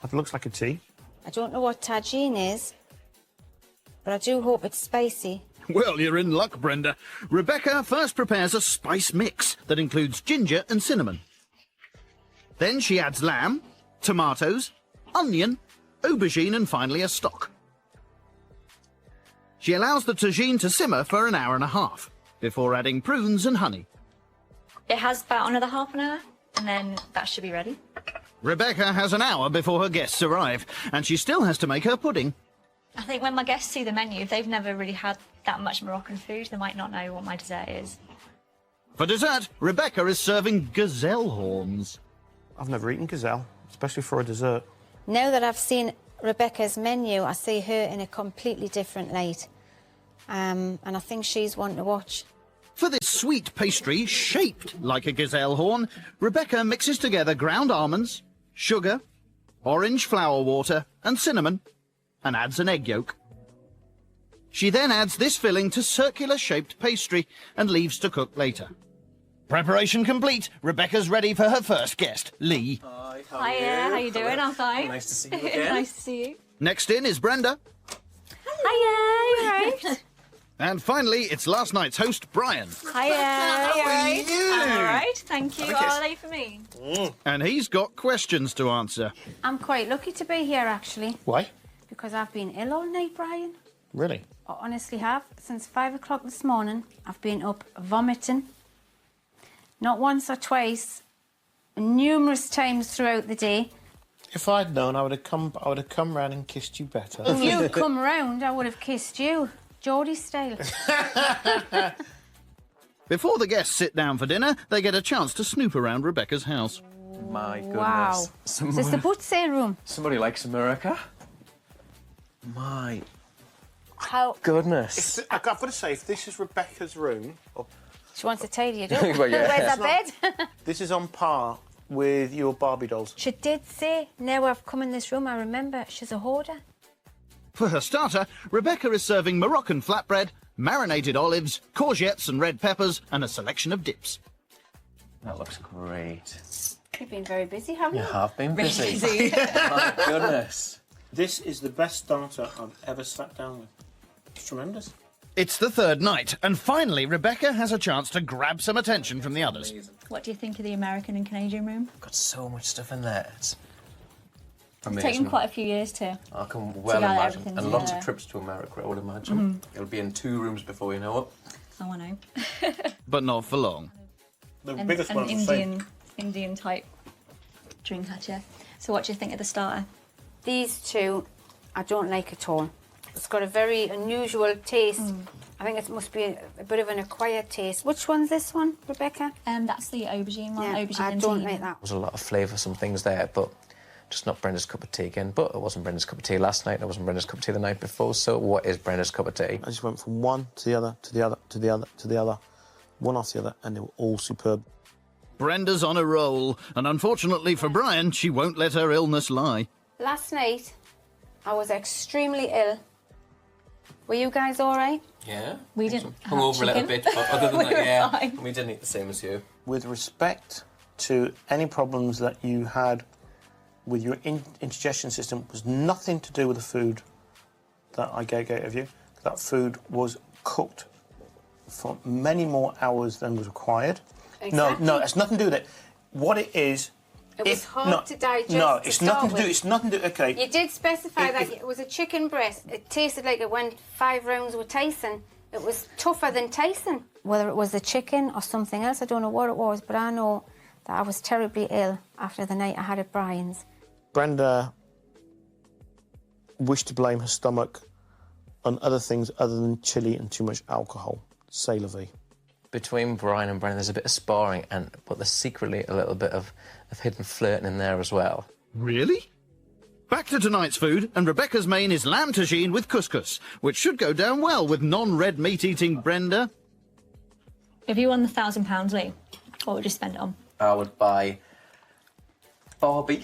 That looks like a tea. I don't know what tagine is, but I do hope it's spicy. Well, you're in luck, Brenda. Rebecca first prepares a spice mix that includes ginger and cinnamon. Then she adds lamb, tomatoes, onion, aubergine and finally a stock. She allows the tagine to simmer for an hour and a half before adding prunes and honey. It has about another half an hour, and then that should be ready. Rebecca has an hour before her guests arrive, and she still has to make her pudding. I think when my guests see the menu, if they've never really had that much Moroccan food, they might not know what my dessert is. For dessert, Rebecca is serving gazelle horns. I've never eaten gazelle, especially for a dessert. Now that I've seen Rebecca's menu, I see her in a completely different light. And I think she's one to watch. For this sweet pastry shaped like a gazelle horn, Rebecca mixes together ground almonds, sugar, orange flower water and cinnamon, and adds an egg yolk. She then adds this filling to circular-shaped pastry and leaves to cook later. Preparation complete, Rebecca's ready for her first guest, Lee. Hi, how you doing? I'm fine. Nice to see you again. Nice to see you. Next in is Brenda. Hiya, you right? And finally, it's last night's host, Brian. Hiya, you right? you? I'm all right, thank you. Are they for me? And he's got questions to answer. I'm quite lucky to be here, actually. Why? Because I've been ill all night, Brian. Really? I honestly have. Since 5 o'clock this morning, I've been up vomiting. Not once or twice, numerous times throughout the day. If I'd known, I would have come round and kissed you better. If you'd come round, I would have kissed you, Geordie style. Before the guests sit down for dinner, they get a chance to snoop around Rebecca's house. My goodness. Wow. Is this the boot sale room? Somebody likes America. My How? goodness. I've got to say, if this is Rebecca's room, She wants to tidy it up. Well, yeah. Where's that bed? this is on par with your Barbie dolls. She did say, now I've come in this room, I remember she's a hoarder. For her starter, Rebecca is serving Moroccan flatbread, marinated olives, courgettes and red peppers, and a selection of dips. That looks great. You've been very busy, haven't you? You have been busy. Busy. My goodness. This is the best starter I've ever sat down with. It's tremendous. It's the third night, and finally Rebecca has a chance to grab some attention from the others. What do you think of the American and Canadian room? Got so much stuff in there. It's taken quite a few years to. I can well gather imagine. everything And lots of together. trips to America, I would imagine. It'll be in 2 rooms before you know it. Oh, I know. But not for long. The An biggest one's the same. Indian type drink, actually. So what do you think of the starter? These two, I don't like at all. It's got a very unusual taste. I think it must be a bit of an acquired taste. Which one's this one, Rebecca? That's the aubergine one. Yeah, Aubergine I and don't tea. like that. There was a lot of flavour, some things there, but just not Brenda's cup of tea again. But it wasn't Brenda's cup of tea last night, and it wasn't Brenda's cup of tea the night before, so what is Brenda's cup of tea? I just went from one to the other, to the other, to the other, to the other, one after the other, and they were all superb. Brenda's on a roll, and unfortunately for Brian, she won't let her illness lie. Last night, I was extremely ill. Were you guys all right? Yeah. We didn't have Hung over a little chicken. bit, but other than We that, were yeah. fine. We didn't eat the same as you. With respect to any problems that you had with your indigestion system, was nothing to do with the food that I gave of you. That food was cooked for many more hours than was required. Exactly. No, it's nothing to do with it. What it is... It was hard to digest. No, to it's start nothing to do. with. It's nothing to do. Okay. You did specify If- that it was a chicken breast. It tasted like it went 5 rounds with Tyson. It was tougher than Tyson. Whether it was the chicken or something else, I don't know what it was, but I know that I was terribly ill after the night I had at Brian's. Brenda wished to blame her stomach on other things other than chili and too much alcohol. C'est la vie. Between Brian and Brendan, there's a bit of sparring, but there's secretly a little bit of hidden flirting in there as well. Really? Back to tonight's food, and Rebecca's main is lamb tagine with couscous, which should go down well with non-red meat-eating Brenda. If you won the £1,000, Lee, what would you spend it on? I would buy Barbie.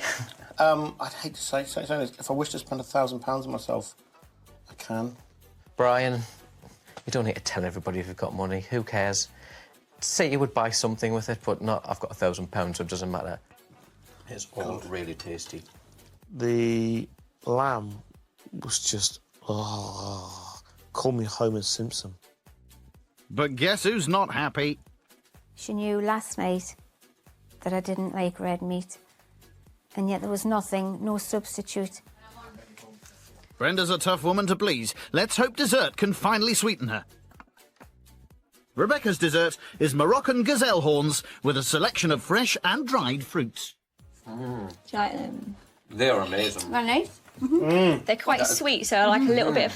I'd hate to say this. If I wish to spend £1,000 on myself, I can. Brian, you don't need to tell everybody if you've got money. Who cares? Say you would buy something with it, but not, I've got £1,000, so it doesn't matter. It's all really tasty. The lamb was just, call me Homer Simpson. But guess who's not happy? She knew last night that I didn't like red meat, and yet there was nothing, no substitute. Brenda's a tough woman to please. Let's hope dessert can finally sweeten her. Rebecca's dessert is Moroccan gazelle horns with a selection of fresh and dried fruits. Do you like them? They are amazing. Very nice. They're quite sweet, so I like a little bit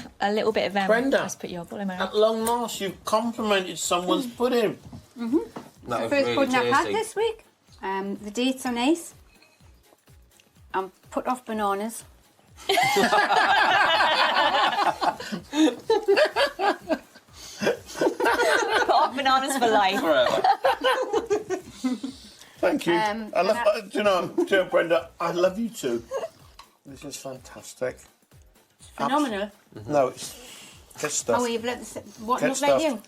of Brenda, just put your bullet at long last, you've complimented someone's pudding. That The was first really pudding I've had tasty. this week. The dates are nice. I'm put off bananas. Put off bananas for life. Thank you. I love. Do you know, Brenda, I love you too. This is fantastic. Phenomenal. No, it's good stuff. Oh, you've let what Get look like you?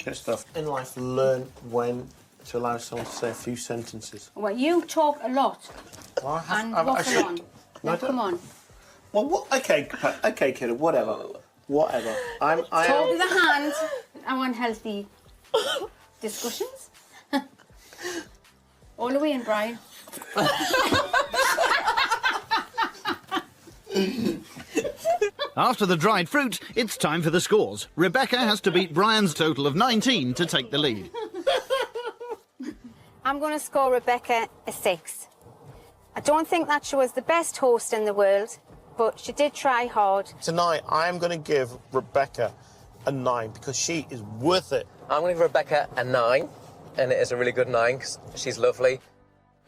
Good stuff. In life, learn when to allow someone to say a few sentences. Well, you talk a lot Well, I and I waffle should- on. No, Now, I don't. come on. Well, what, okay, kiddo, whatever. I Talk am. with the hand. I want healthy discussions. All the way in, Brian. After the dried fruit, it's time for the scores. Rebecca has to beat Brian's total of 19 to take the lead. I'm going to score Rebecca a 6. I don't think that she was the best host in the world, but she did try hard. Tonight, I am going to give Rebecca a 9 because she is worth it. I'm going to give Rebecca a 9, and it is a really good 9 because she's lovely.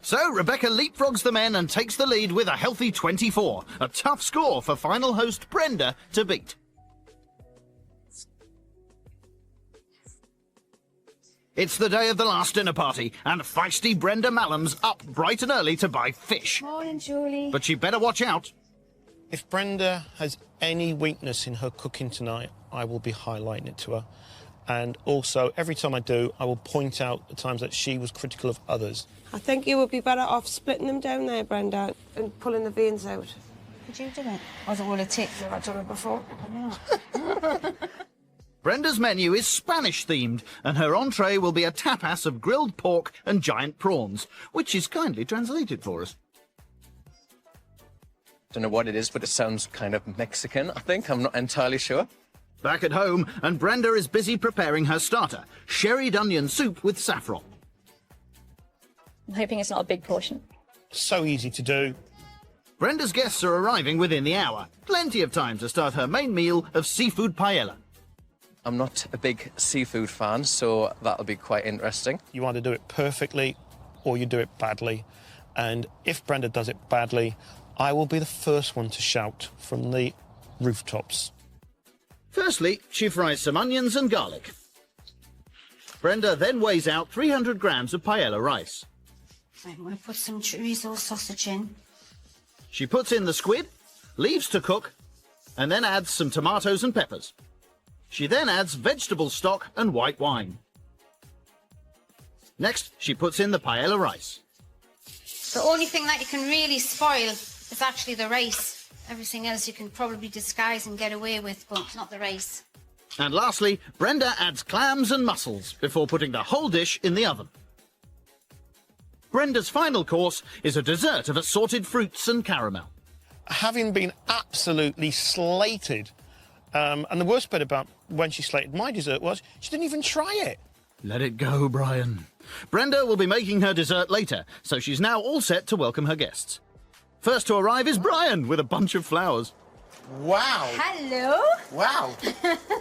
So Rebecca leapfrogs the men and takes the lead with a healthy 24. A tough score for final host Brenda to beat. It's the day of the last dinner party, and feisty Brenda Mallam's up bright and early to buy fish. Morning, Julie. But she better watch out. If Brenda has any weakness in her cooking tonight, I will be highlighting it to her. And also, every time I do, I will point out the times that she was critical of others. I think you would be better off splitting them down there, Brenda, and pulling the veins out. Could you do it? Or was it all a tip? Have I done it before? Brenda's menu is Spanish-themed, and her entree will be a tapas of grilled pork and giant prawns, which is kindly translated for us. Don't know what it is, but it sounds kind of Mexican, I think. I'm not entirely sure. Back at home, and Brenda is busy preparing her starter, sherried onion soup with saffron. I'm hoping it's not a big portion. So easy to do. Brenda's guests are arriving within the hour. Plenty of time to start her main meal of seafood paella. I'm not a big seafood fan, so that'll be quite interesting. You either do it perfectly or you do it badly. And if Brenda does it badly, I will be the first one to shout from the rooftops. Firstly, she fries some onions and garlic. Brenda then weighs out 300 grams of paella rice. I'm going to put some chorizo sausage in. She puts in the squid, leaves to cook, and then adds some tomatoes and peppers. She then adds vegetable stock and white wine. Next, she puts in the paella rice. The only thing that you can really spoil is actually the rice. Everything else you can probably disguise and get away with, but not the rice. And lastly, Brenda adds clams and mussels before putting the whole dish in the oven. Brenda's final course is a dessert of assorted fruits and caramel. Having been absolutely slated, and the worst bit about when she slated my dessert was she didn't even try it. Let it go, Brian. Brenda will be making her dessert later, so she's now all set to welcome her guests. First to arrive is Brian with a bunch of flowers. Wow. Hello. Wow.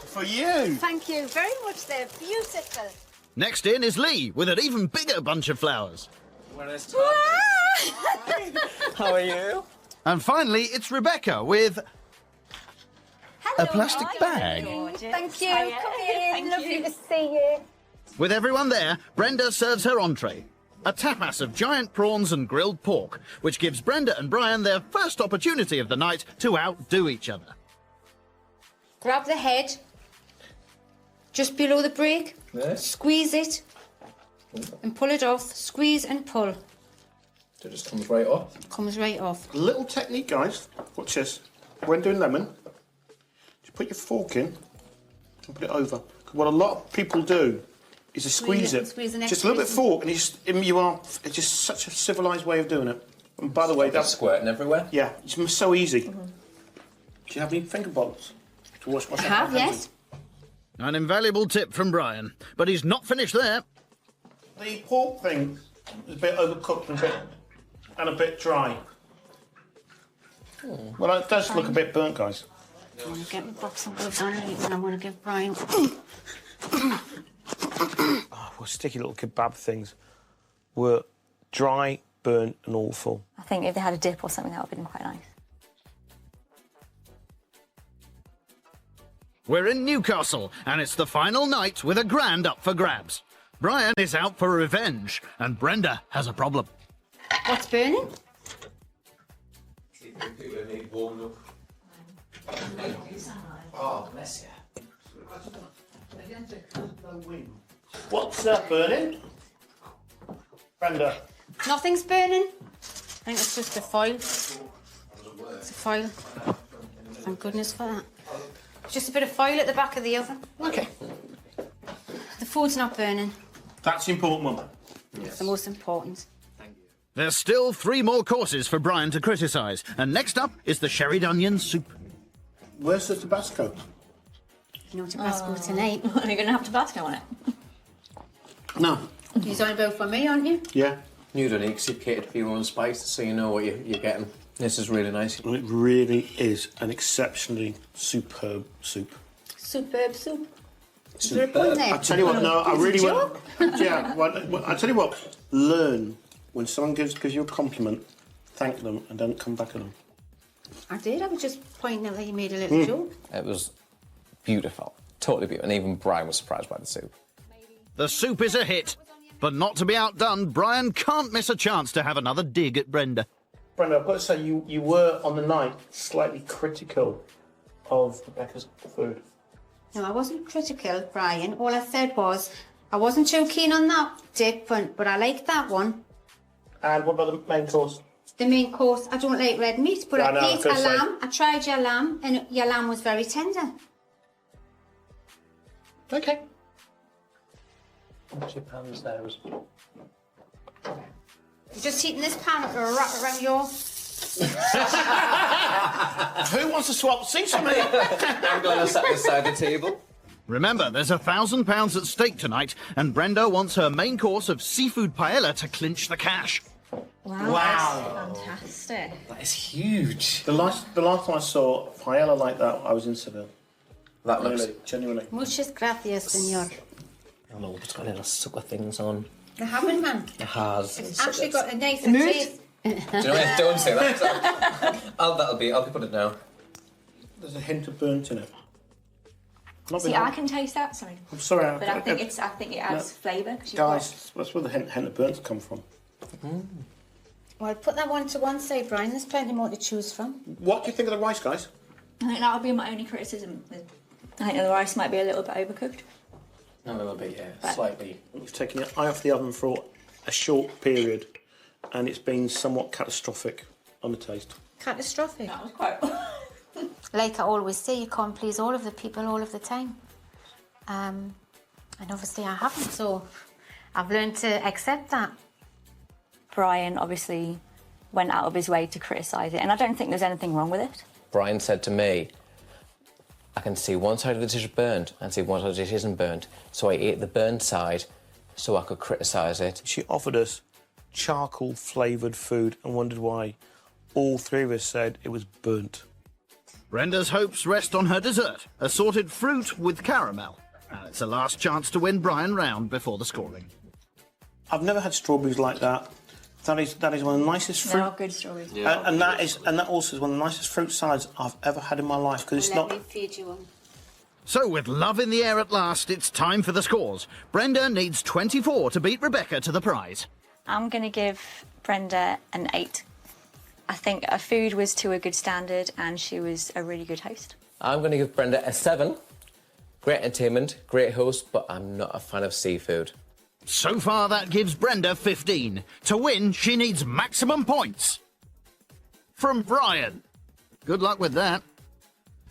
For you. Thank you very much. They're beautiful. Next in is Lee with an even bigger bunch of flowers. How are you? And finally, it's Rebecca with a plastic bag. Thank you. Come in. Lovely to see you. With everyone there, Brenda serves her entree, a tapas of giant prawns and grilled pork, which gives Brenda and Brian their first opportunity of the night to outdo each other. Grab the head, just below the break, squeeze it, and pull it off. Squeeze and pull. So it just comes right off? Comes right off. Little technique, guys. Watch this. When doing lemon, just put your fork in and put it over. What a lot of people do is to squeeze it. Squeeze the next just a little bit piece. fork, and it's just such a civilised way of doing it. And by the way, that's squirting everywhere. Yeah, it's so easy. Do you have any finger bowls to wash my I have, yes. An invaluable tip from Brian, but he's not finished there. The pork thing is a bit overcooked and a bit dry. Well, it does look a bit burnt, guys. I'm going to get my boxing gloves on and I'm going to give Brian... Well, sticky little kebab things were dry, burnt and awful. I think if they had a dip or something, that would have been quite nice. We're in Newcastle, and it's the final night with a grand up for grabs. Brian is out for revenge, and Brenda has a problem. What's burning? Oh, bless you. What's burning? Brenda. Nothing's burning. I think it's just a foil. It's a foil. Thank goodness for that. Just a bit of foil at the back of the oven. Okay. The food's not burning. That's the important one. It's the most important. There's still 3 more courses for Brian to criticise, and next up is the sherried onion soup. Where's the Tabasco? No Tabasco tonight. You're going to have Tabasco on it. No. You're on about for me, aren't you? Yeah. You don't need, because you've catered for your own spice, so you know what you're getting. This is really nice. It really is an exceptionally superb soup. Superb soup. Is there a pun there? I tell you what, no, I really want. Yeah, well, I tell you what, learn when someone gives you a compliment, thank them and don't come back at them. I did. I was just pointing out that you made a little joke. It was beautiful, totally beautiful, and even Brian was surprised by the soup. The soup is a hit, but not to be outdone, Brian can't miss a chance to have another dig at Brenda. Brenda, I've got to say, you were on the night slightly critical of Rebecca's food. No, I wasn't critical, Brian. All I said was I wasn't too keen on that dip, but I liked that one. And what about the main course? The main course, I don't like red meat, but Yeah, I ate a lamb. I tried your lamb, and your lamb was very tender. Okay. What's your pans there? You're just heating this pan up to wrap around your Who wants to swap seats with me? I'm going to sit beside the table. Remember, there's £1,000 at stake tonight, and Brenda wants her main course of seafood paella to clinch the cash. Wow. That's fantastic. That is huge. The last time I saw paella like that, I was in Seville. That looks... Really, genuinely. Muchas gracias, senor. I know, it's got little sucker things on. The haven't, man. It has. It's actually got a nice taste. Do you know what? Don't say that. I'll be put it down. There's a hint of burnt in it. Not See, been- I can taste that. Sorry. I'm sorry. But I think it adds flavour. Guys, that's where the hint of burnt come from. Well, put that one to one side, Brian. There's plenty more to choose from. What do you think of the rice, guys? I think that would be my only criticism. I think the rice might be a little bit overcooked. A little bit, yeah. But- Slightly. You've taken your eye off the oven for a short period, and it's been somewhat catastrophic on the taste. Catastrophic. That was quite... Like I always say, you can't please all of the people all of the time. And obviously I haven't, so I've learned to accept that. Brian obviously went out of his way to criticise it, and I don't think there's anything wrong with it. Brian said to me, I can see one side of the dish burnt and see one side of the dish isn't burnt. So I ate the burnt side so I could criticise it. She offered us charcoal flavoured food and wondered why. All three of us said it was burnt. Brenda's hopes rest on her dessert, assorted fruit with caramel. And it's a last chance to win Brian round before the scoring. I've never had strawberries like that. That is one of the nicest fruit. They are good strawberries. And that also is one of the nicest fruit salads I've ever had in my life because it's not. Let me feed you one. So, with love in the air at last, it's time for the scores. Brenda needs 24 to beat Rebecca to the prize. I'm going to give Brenda an 8. I think her food was to a good standard and she was a really good host. I'm going to give Brenda a 7. Great entertainment, great host, but I'm not a fan of seafood. So far, that gives Brenda 15. To win, she needs maximum points. From Brian. Good luck with that.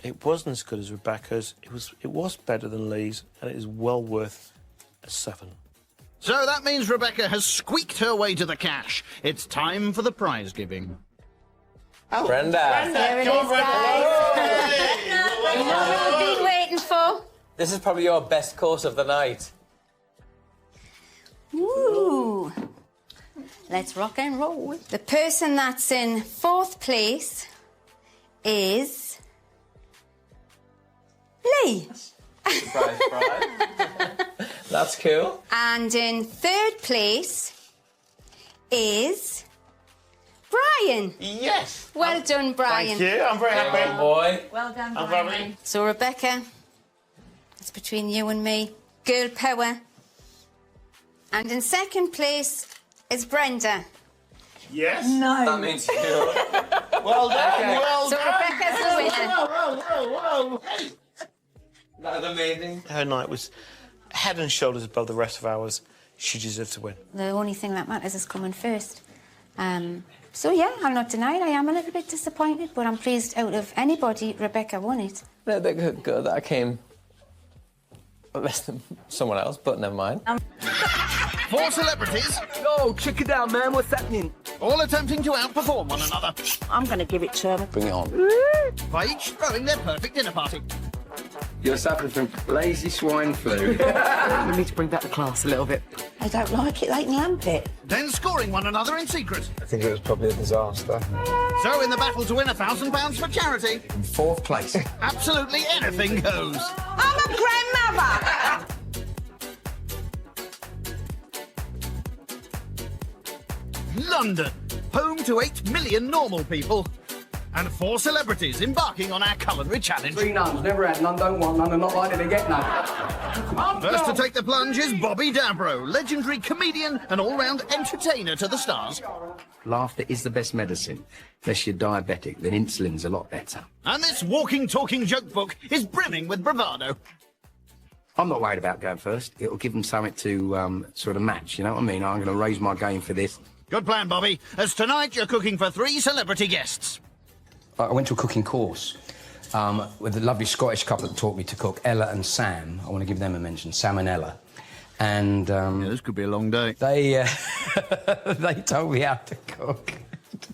It wasn't as good as Rebecca's. It was better than Lee's, and it is well worth a 7. So that means Rebecca has squeaked her way to the cash. It's time for the prize giving. Brenda. There it is, guys. You know what we've been waiting for? This is probably your best course of the night. Ooh. Let's rock and roll. The person that's in 4th place is Lee. Surprise, Brian. That's cool. And in 3rd place is Brian. Yes. Well done, Brian. Thank you. I'm very happy. Good boy. Well done, I'm Brian. very. So, Rebecca, it's between you and me. Girl power. And in 2nd place is Brenda. Yes. No. That means you. Well done. Well So done. Rebecca's the winner. Whoa. That was amazing. Her night was head and shoulders above the rest of ours. She deserved to win. The only thing that matters is coming first. So, yeah, I'll not deny it. I am a little bit disappointed, but I'm pleased out of anybody, Rebecca won it. Good that I came less than someone else, but never mind. 4 celebrities. Yo, check it out, man. What's happening? All attempting to outperform one another. I'm going to give it to him. Bring it on. By each throwing their perfect dinner party. You're suffering from lazy swine flu. We need to bring back the class a little bit. I don't like it. They can lamp it. Then scoring one another in secret. I think it was probably a disaster. So in the battle to win £1,000 for charity, In 4th place. absolutely anything goes. I'm a grandmother. London, home to 8 million normal people. And 4 celebrities embarking on our culinary challenge. 3 nuns, never had none, don't want none, and not likely to get none. First to take the plunge is Bobby Dabro, legendary comedian and all-round entertainer to the stars. Laughter is the best medicine. Unless you're diabetic, then insulin's a lot better. And this walking, talking joke book is brimming with bravado. I'm not worried about going first. It'll give them something to sort of match, you know what I mean? I'm going to raise my game for this. Good plan, Bobby, as tonight you're cooking for 3 celebrity guests. I went to a cooking course with a lovely Scottish couple that taught me to cook, Ella and Sam. I want to give them a mention, Sam and Ella. And yeah, this could be a long day. They they told me how to cook.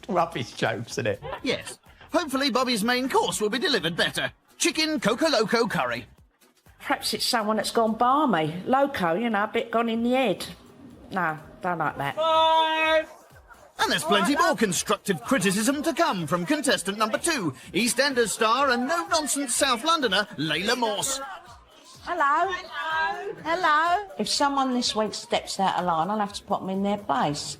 rubbish jokes, isn't it? Yes. Hopefully Bobby's main course will be delivered better. Chicken Coco Loco curry. Perhaps it's someone that's gone balmy. Loco, you know, a bit gone in the head. No, don't like that. And there's plenty more constructive criticism to come from contestant number 2, EastEnders star and no-nonsense South Londoner, Layla Morse. Hello. Hello. If someone this week steps out of line, I'll have to put them in their place.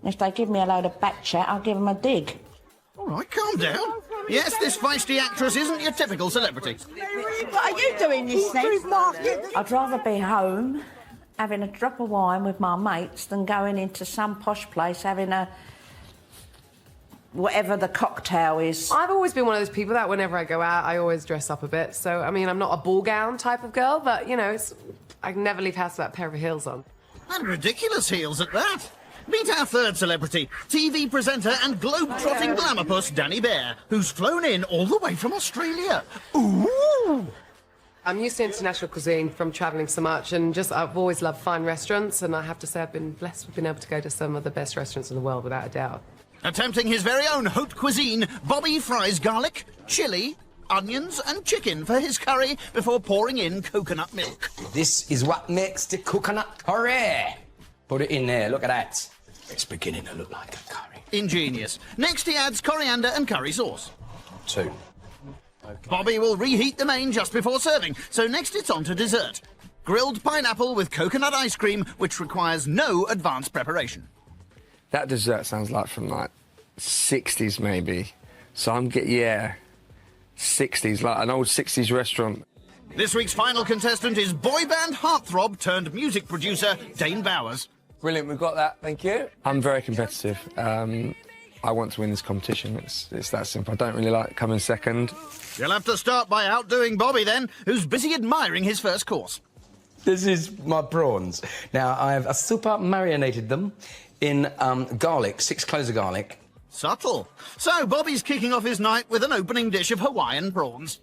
And if they give me a load of back chat, I'll give them a dig. All right, calm down. Yes, this feisty actress isn't your typical celebrity. What are you doing this then? I'd rather be home having a drop of wine with my mates than going into some posh place having a... whatever the cocktail is. I've always been one of those people that whenever I go out, I always dress up a bit. So, I mean, I'm not a ball gown type of girl, but, you know, I can never leave house without a pair of heels on. And ridiculous heels at that. Meet our third celebrity, TV presenter and globe-trotting glamour puss Danny Bear, who's flown in all the way from Australia. Ooh! I'm used to international cuisine from travelling so much, and I've always loved fine restaurants, and I have to say I've been blessed with being able to go to some of the best restaurants in the world, without a doubt. Attempting his very own haute cuisine, Bobby fries garlic, chilli, onions and chicken for his curry before pouring in coconut milk. This is what makes the coconut curry. Put it in there, look at that. It's beginning to look like a curry. Ingenious. Next he adds coriander and curry sauce. 2. Okay. Bobby will reheat the main just before serving, so next it's on to dessert. Grilled pineapple with coconut ice cream, which requires no advanced preparation. That dessert sounds like from, like, 60s maybe. So I'm getting, yeah, 60s, like an old 60s restaurant. This week's final contestant is boy band heartthrob turned music producer Dane Bowers. Brilliant, we've got that, thank you. I'm very competitive. I want to win this competition. It's that simple. I don't really like coming second. You'll have to start by outdoing Bobby then, who's busy admiring his first course. This is my prawns. Now, I've super marinated them in garlic, 6 cloves of garlic. Subtle. So Bobby's kicking off his night with an opening dish of Hawaiian prawns.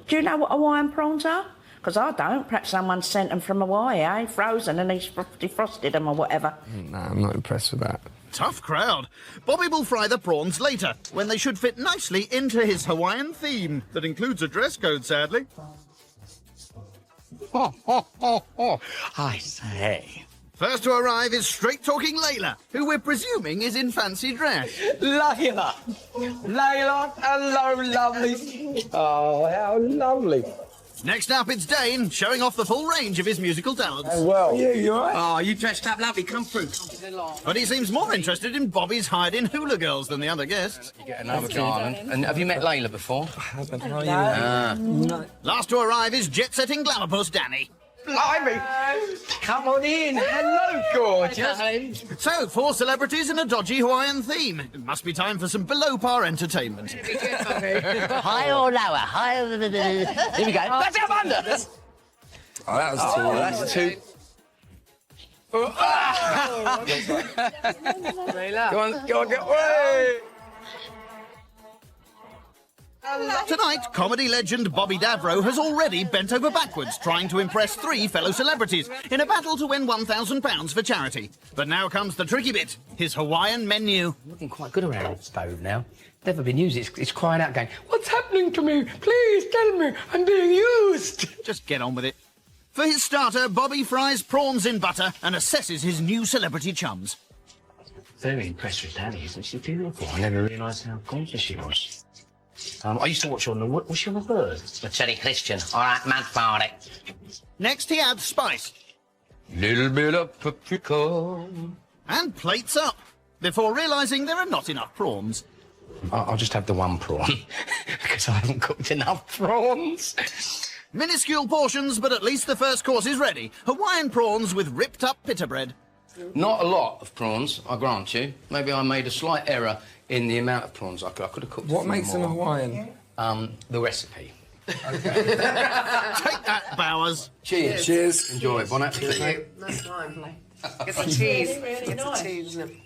Do you know what Hawaiian prawns are? Because I don't. Perhaps someone sent them from Hawaii, eh? Frozen, and he's defrosted them or whatever. No, I'm not impressed with that. Tough crowd. Bobby will fry the prawns later, when they should fit nicely into his Hawaiian theme, that includes a dress code, sadly. I say. First to arrive is straight-talking Layla, who we're presuming is in fancy dress. Layla! Layla, hello, lovely. Oh, how lovely. Next up, it's Dane, showing off the full range of his musical talents. Oh, well. Yeah, you all right? Oh, you dressed up lovely. Come through. But he seems more interested in Bobby's hide-in hula girls than the other guests. You get another garland. And have you met Layla before? I haven't. No. Last to arrive is jet-setting glamour puss Danny. Blimey! Come on in. Hello, gorgeous. So, 4 celebrities in a dodgy Hawaiian theme. It must be time for some below-par entertainment. High or lower? High or... Here we go. That's up under! Oh, that was too... That's 2. Go on, Way! Tonight, comedy legend Bobby Davro has already bent over backwards trying to impress 3 fellow celebrities in a battle to win £1,000 for charity. But now comes the tricky bit, his Hawaiian menu. Looking quite good around the stove now. Never been used. It's crying out going, what's happening to me? Please tell me I'm being used. Just get on with it. For his starter, Bobby fries prawns in butter and assesses his new celebrity chums. Very impressed with Danny, isn't she beautiful? I never realised how gorgeous she was. I used to watch her on the... What's she on the bird? The Cherry Christian. All right, mad party. Next, he adds spice. Little bit of paprika. And plates up, before realising there are not enough prawns. I'll just have the 1 prawn, because I haven't cooked enough prawns. Minuscule portions, but at least the first course is ready. Hawaiian prawns with ripped-up pita bread. Not a lot of prawns, I grant you. Maybe I made a slight error in the amount of prawns. I could have cooked. What makes them Hawaiian? The recipe. Take that, Bowers. Cheers. Cheers. Enjoy. Bon appetit. Nice time. Get the cheese. Get the cheese, isn't it?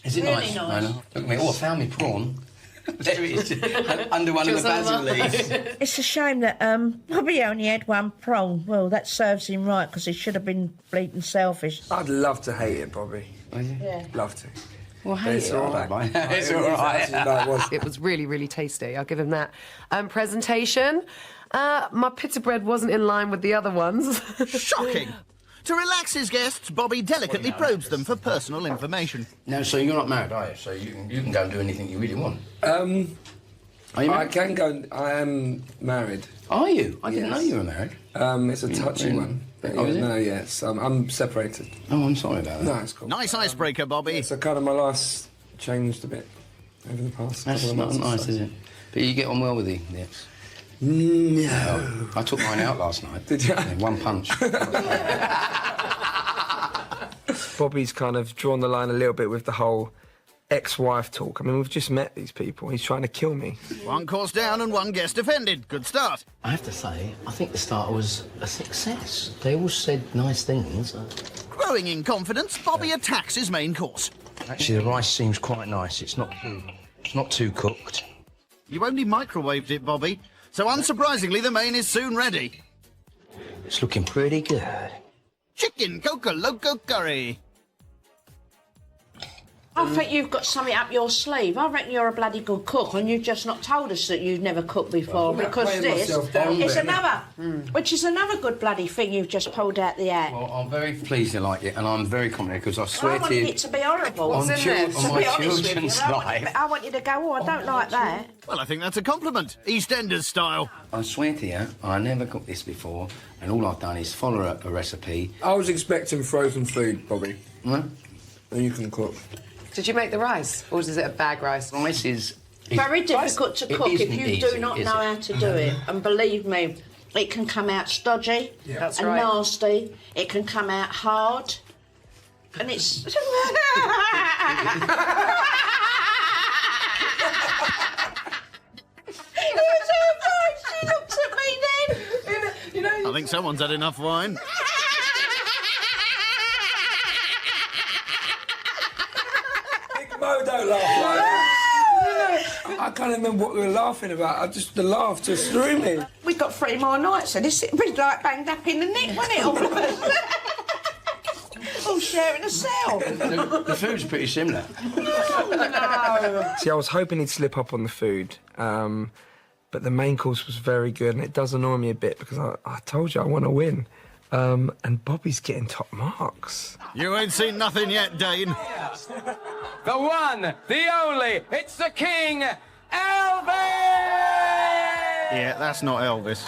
Is it nice? I know. Look at me. Oh, I found me prawn. There it is. Under one of the basil leaves. It's a shame that Bobby only had 1 prawn. Well, that serves him right, because he should have been bleating selfish. I'd love to hate it, Bobby. Yeah. Love to. Well, hey, it's all right. It's all right. It was really, really tasty. I'll give him that. Presentation. My pita bread wasn't in line with the other ones. Shocking! To relax his guests, Bobby delicately probes them for personal information. No, so you're not married, are you? So you can go and do anything you really want. Are you married? I can go. I am married. Are you? I didn't know you were married. It's a touchy one. But Oh, is it? no, yes. I'm separated. Oh, I'm sorry about that. No, it's cool. Nice icebreaker, Bobby. So kind of my life's changed a bit over the past That's couple not of months. nice, is it? But you get on well with the ex? No. I took mine out last night. Did you? Yeah, one punch. Bobby's kind of drawn the line a little bit with the whole ex-wife talk. I mean, we've just met these people. He's trying to kill me. One course down and one guest offended. Good start. I have to say, I think the starter was a success. They all said nice things. Growing in confidence, Bobby attacks his main course. Actually, the rice seems quite nice. It's not too cooked. You only microwaved it, Bobby. So unsurprisingly, the main is soon ready. It's looking pretty good. Chicken Coca Loco curry. I think you've got something up your sleeve. I reckon you're a bloody good cook and you've just not told us that you've never cooked before, Well, because playing this myself down is there. another, which is another good bloody thing you've just pulled out the hat. Well, I'm very pleased you like it, and I'm very confident because I swear I to wanted you... it to be horrible. On To my be honest with you, children's life. I want you to go, oh, I don't like that. Well, I think that's a compliment. EastEnders style. I swear to you, I never cooked this before, and all I've done is follow a recipe. I was expecting frozen food, Bobby. Huh? And you can cook. Did you make the rice? Or is it a bag rice? Rice is... Very difficult to it cook if isn't you easy, do not is know it? how to do it. And believe me, it can come out stodgy That's and right. nasty. It can come out hard. And it's... She looks at me then. I think someone's had enough wine. Mo, don't laugh like that. I can't remember what we were laughing about. The laugh just threw me. We've got 3 more nights, so this would be like banged up in the neck, wouldn't it? All of us? All sharing a cell. The food's pretty similar. No. See, I was hoping he'd slip up on the food, but the main course was very good, and it does annoy me a bit because I told you I want to win. And Bobby's getting top marks. You ain't seen nothing yet, Dane. The one, the only, it's the king, Elvis! Yeah, that's not Elvis.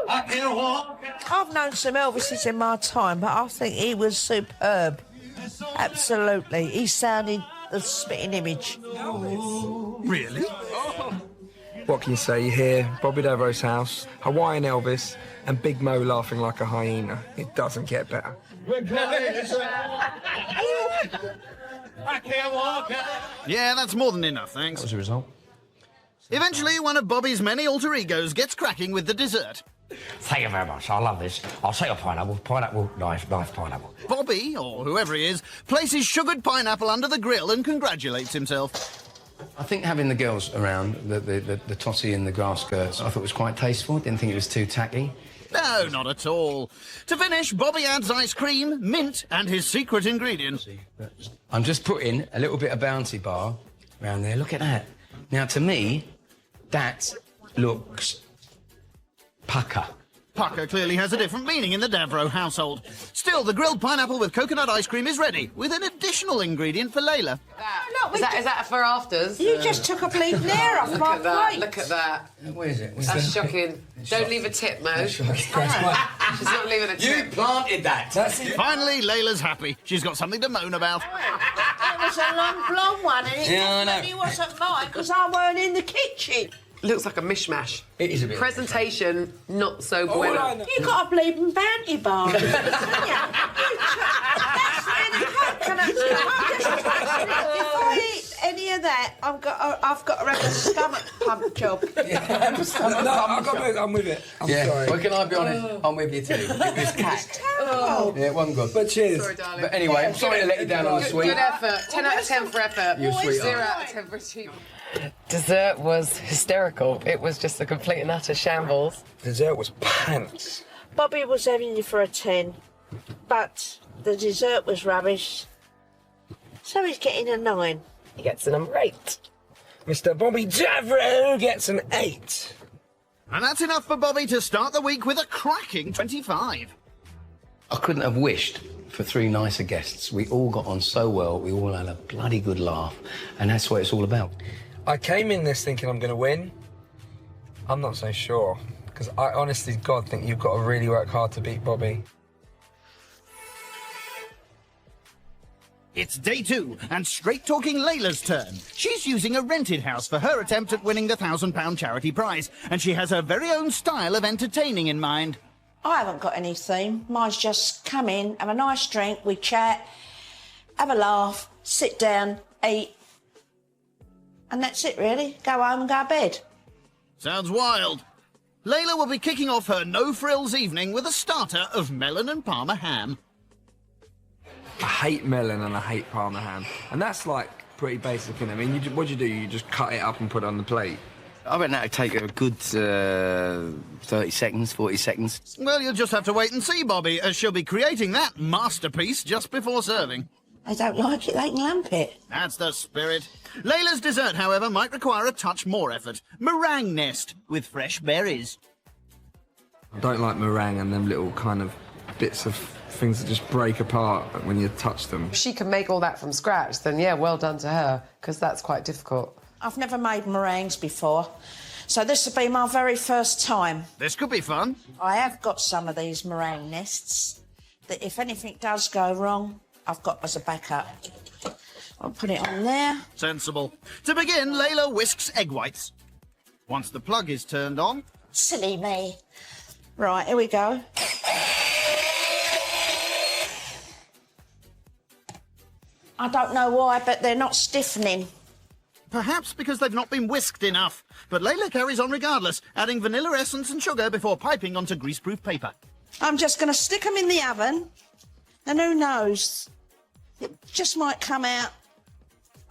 I've known some Elvises in my time, but I think he was superb. Absolutely. He sounded the spitting image. Really? What can you say? You hear Bobby Devereaux's house, Hawaiian Elvis, and Big Mo laughing like a hyena. It doesn't get better. Yeah, that's more than enough, thanks. What was the result? Eventually, one of Bobby's many alter egos gets cracking with the dessert. Thank you very much. I love this. I'll take a pineapple, knife pineapple. Bobby, or whoever he is, places sugared pineapple under the grill and congratulates himself. I think having the girls around, the totty and the grass skirts, I thought was quite tasteful. Didn't think it was too tacky. No, not at all. To finish, Bobby adds ice cream, mint, and his secret ingredient. I'm just putting a little bit of Bounty Bar around there. Look at that. Now, to me, that looks pucker. Pucker clearly has a different meaning in the Devereaux household. Still, the grilled pineapple with coconut ice cream is ready, with an additional ingredient for Layla. Is that for afters? You just took a bleeding hair off my plate. Look at that. Where is it? That's shocking. Don't leave a tip, Mo. She's not leaving a tip. You planted that. Finally, Layla's happy. She's got something to moan about. It was a long, blonde one, and it Yeah, I know. definitely wasn't mine because I weren't in the kitchen. Looks like a mishmash. It is a bit. Presentation, not so bueno. You got a bleeding Bounty Bar. That's really coconut stuff. Before I eat any of that, I've got to have a stomach pump job. I'm with it. I'm sorry. Well, can I be honest? I'm with you too. It was cack. Oh. Yeah, it wasn't good. But cheers. Sorry, darling. But anyway, I'm sorry to let you down on the sweet. Good effort. 10 out of 10 for effort. You're sweet. 0 out of 10 for achievement. Dessert was hysterical. It was just a complete and utter shambles. Dessert was pants. Bobby was having you for a 10, but the dessert was rubbish, so he's getting a 9. He gets a number 8. Mr. Bobby Javro gets an 8. And that's enough for Bobby to start the week with a cracking 25. I couldn't have wished for 3 nicer guests. We all got on so well, we all had a bloody good laugh, and that's what it's all about. I came in this thinking I'm going to win. I'm not so sure, because I honestly, God, think you've got to really work hard to beat Bobby. It's day 2, and straight-talking Layla's turn. She's using a rented house for her attempt at winning the £1,000 charity prize, and she has her very own style of entertaining in mind. I haven't got any theme. Mine's just come in, have a nice drink, we chat, have a laugh, sit down, eat, and that's it, really. Go home and go to bed. Sounds wild. Layla will be kicking off her no-frills evening with a starter of melon and Parma ham. I hate melon and I hate Parma ham, and that's like pretty basic, isn't it? I mean, what do? You just cut it up and put it on the plate. I reckon that'd take a good 30 seconds, 40 seconds. Well, you'll just have to wait and see, Bobby, as she'll be creating that masterpiece just before serving. They don't like it, they can lump it. That's the spirit. Layla's dessert, however, might require a touch more effort. Meringue nest with fresh berries. I don't like meringue and them little kind of bits of things that just break apart when you touch them. If she can make all that from scratch, then yeah, well done to her, because that's quite difficult. I've never made meringues before, so this will be my very first time. This could be fun. I have got some of these meringue nests that if anything does go wrong, I've got as a backup. I'll put it on there. Sensible. To begin, Layla whisks egg whites. Once the plug is turned on... Silly me. Right, here we go. I don't know why, but they're not stiffening. Perhaps because they've not been whisked enough. But Layla carries on regardless, adding vanilla essence and sugar before piping onto greaseproof paper. I'm just going to stick them in the oven, and who knows? It just might come out,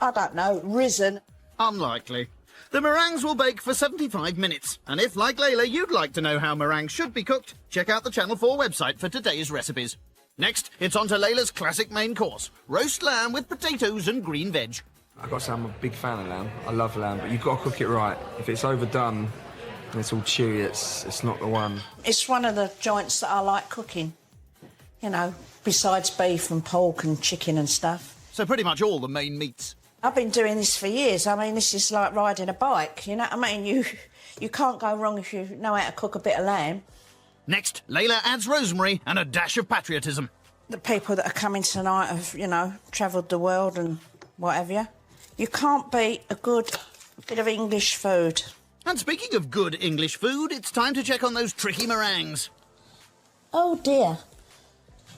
I don't know, risen. Unlikely. The meringues will bake for 75 minutes. And if, like Layla, you'd like to know how meringues should be cooked, check out the Channel 4 website for today's recipes. Next, it's on to Layla's classic main course, roast lamb with potatoes and green veg. I've got to say, I'm a big fan of lamb. I love lamb, but you've got to cook it right. If it's overdone and it's all chewy, it's not the one. It's one of the joints that I like cooking, you know, besides beef and pork and chicken and stuff. So pretty much all the main meats. I've been doing this for years. I mean, this is like riding a bike, you know what I mean? You can't go wrong if you know how to cook a bit of lamb. Next, Layla adds rosemary and a dash of patriotism. The people that are coming tonight have, you know, travelled the world and what have you. You can't beat a good bit of English food. And speaking of good English food, it's time to check on those tricky meringues. Oh, dear.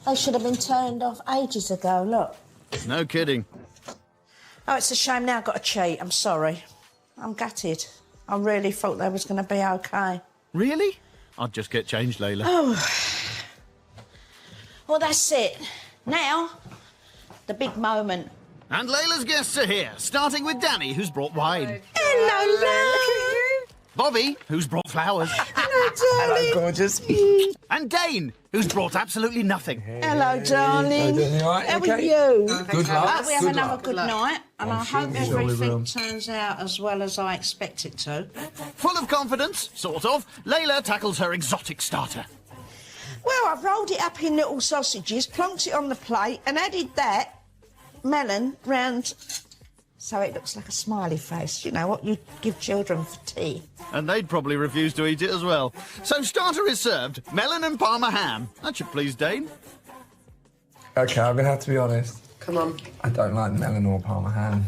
They should have been turned off ages ago, look. No kidding. Oh, it's a shame now I've got to cheat. I'm sorry. I'm gutted. I really thought they was going to be OK. Really? I'd just get changed, Layla. Oh. Well, that's it. Now, the big moment. And Layla's guests are here, starting with Danny, who's brought wine. Hello, love. Bobby, who's brought flowers. Hello, darling. Hello, gorgeous. And Dane, who's brought absolutely nothing. Hello, darling. You all right? How Okay? are you? Good I luck. hope we have Good another luck. good night, and I sure hope we will. everything turns out as well as I expect it to. Full of confidence, sort of, Layla tackles her exotic starter. Well, I've rolled it up in little sausages, plonked it on the plate, and added that melon round so it looks like a smiley face. You know, what you give children for tea. And they'd probably refuse to eat it as well. So starter is served, melon and Parma ham. That should please Dane. OK, I'm going to have to be honest. Come on. I don't like melon or Parma ham,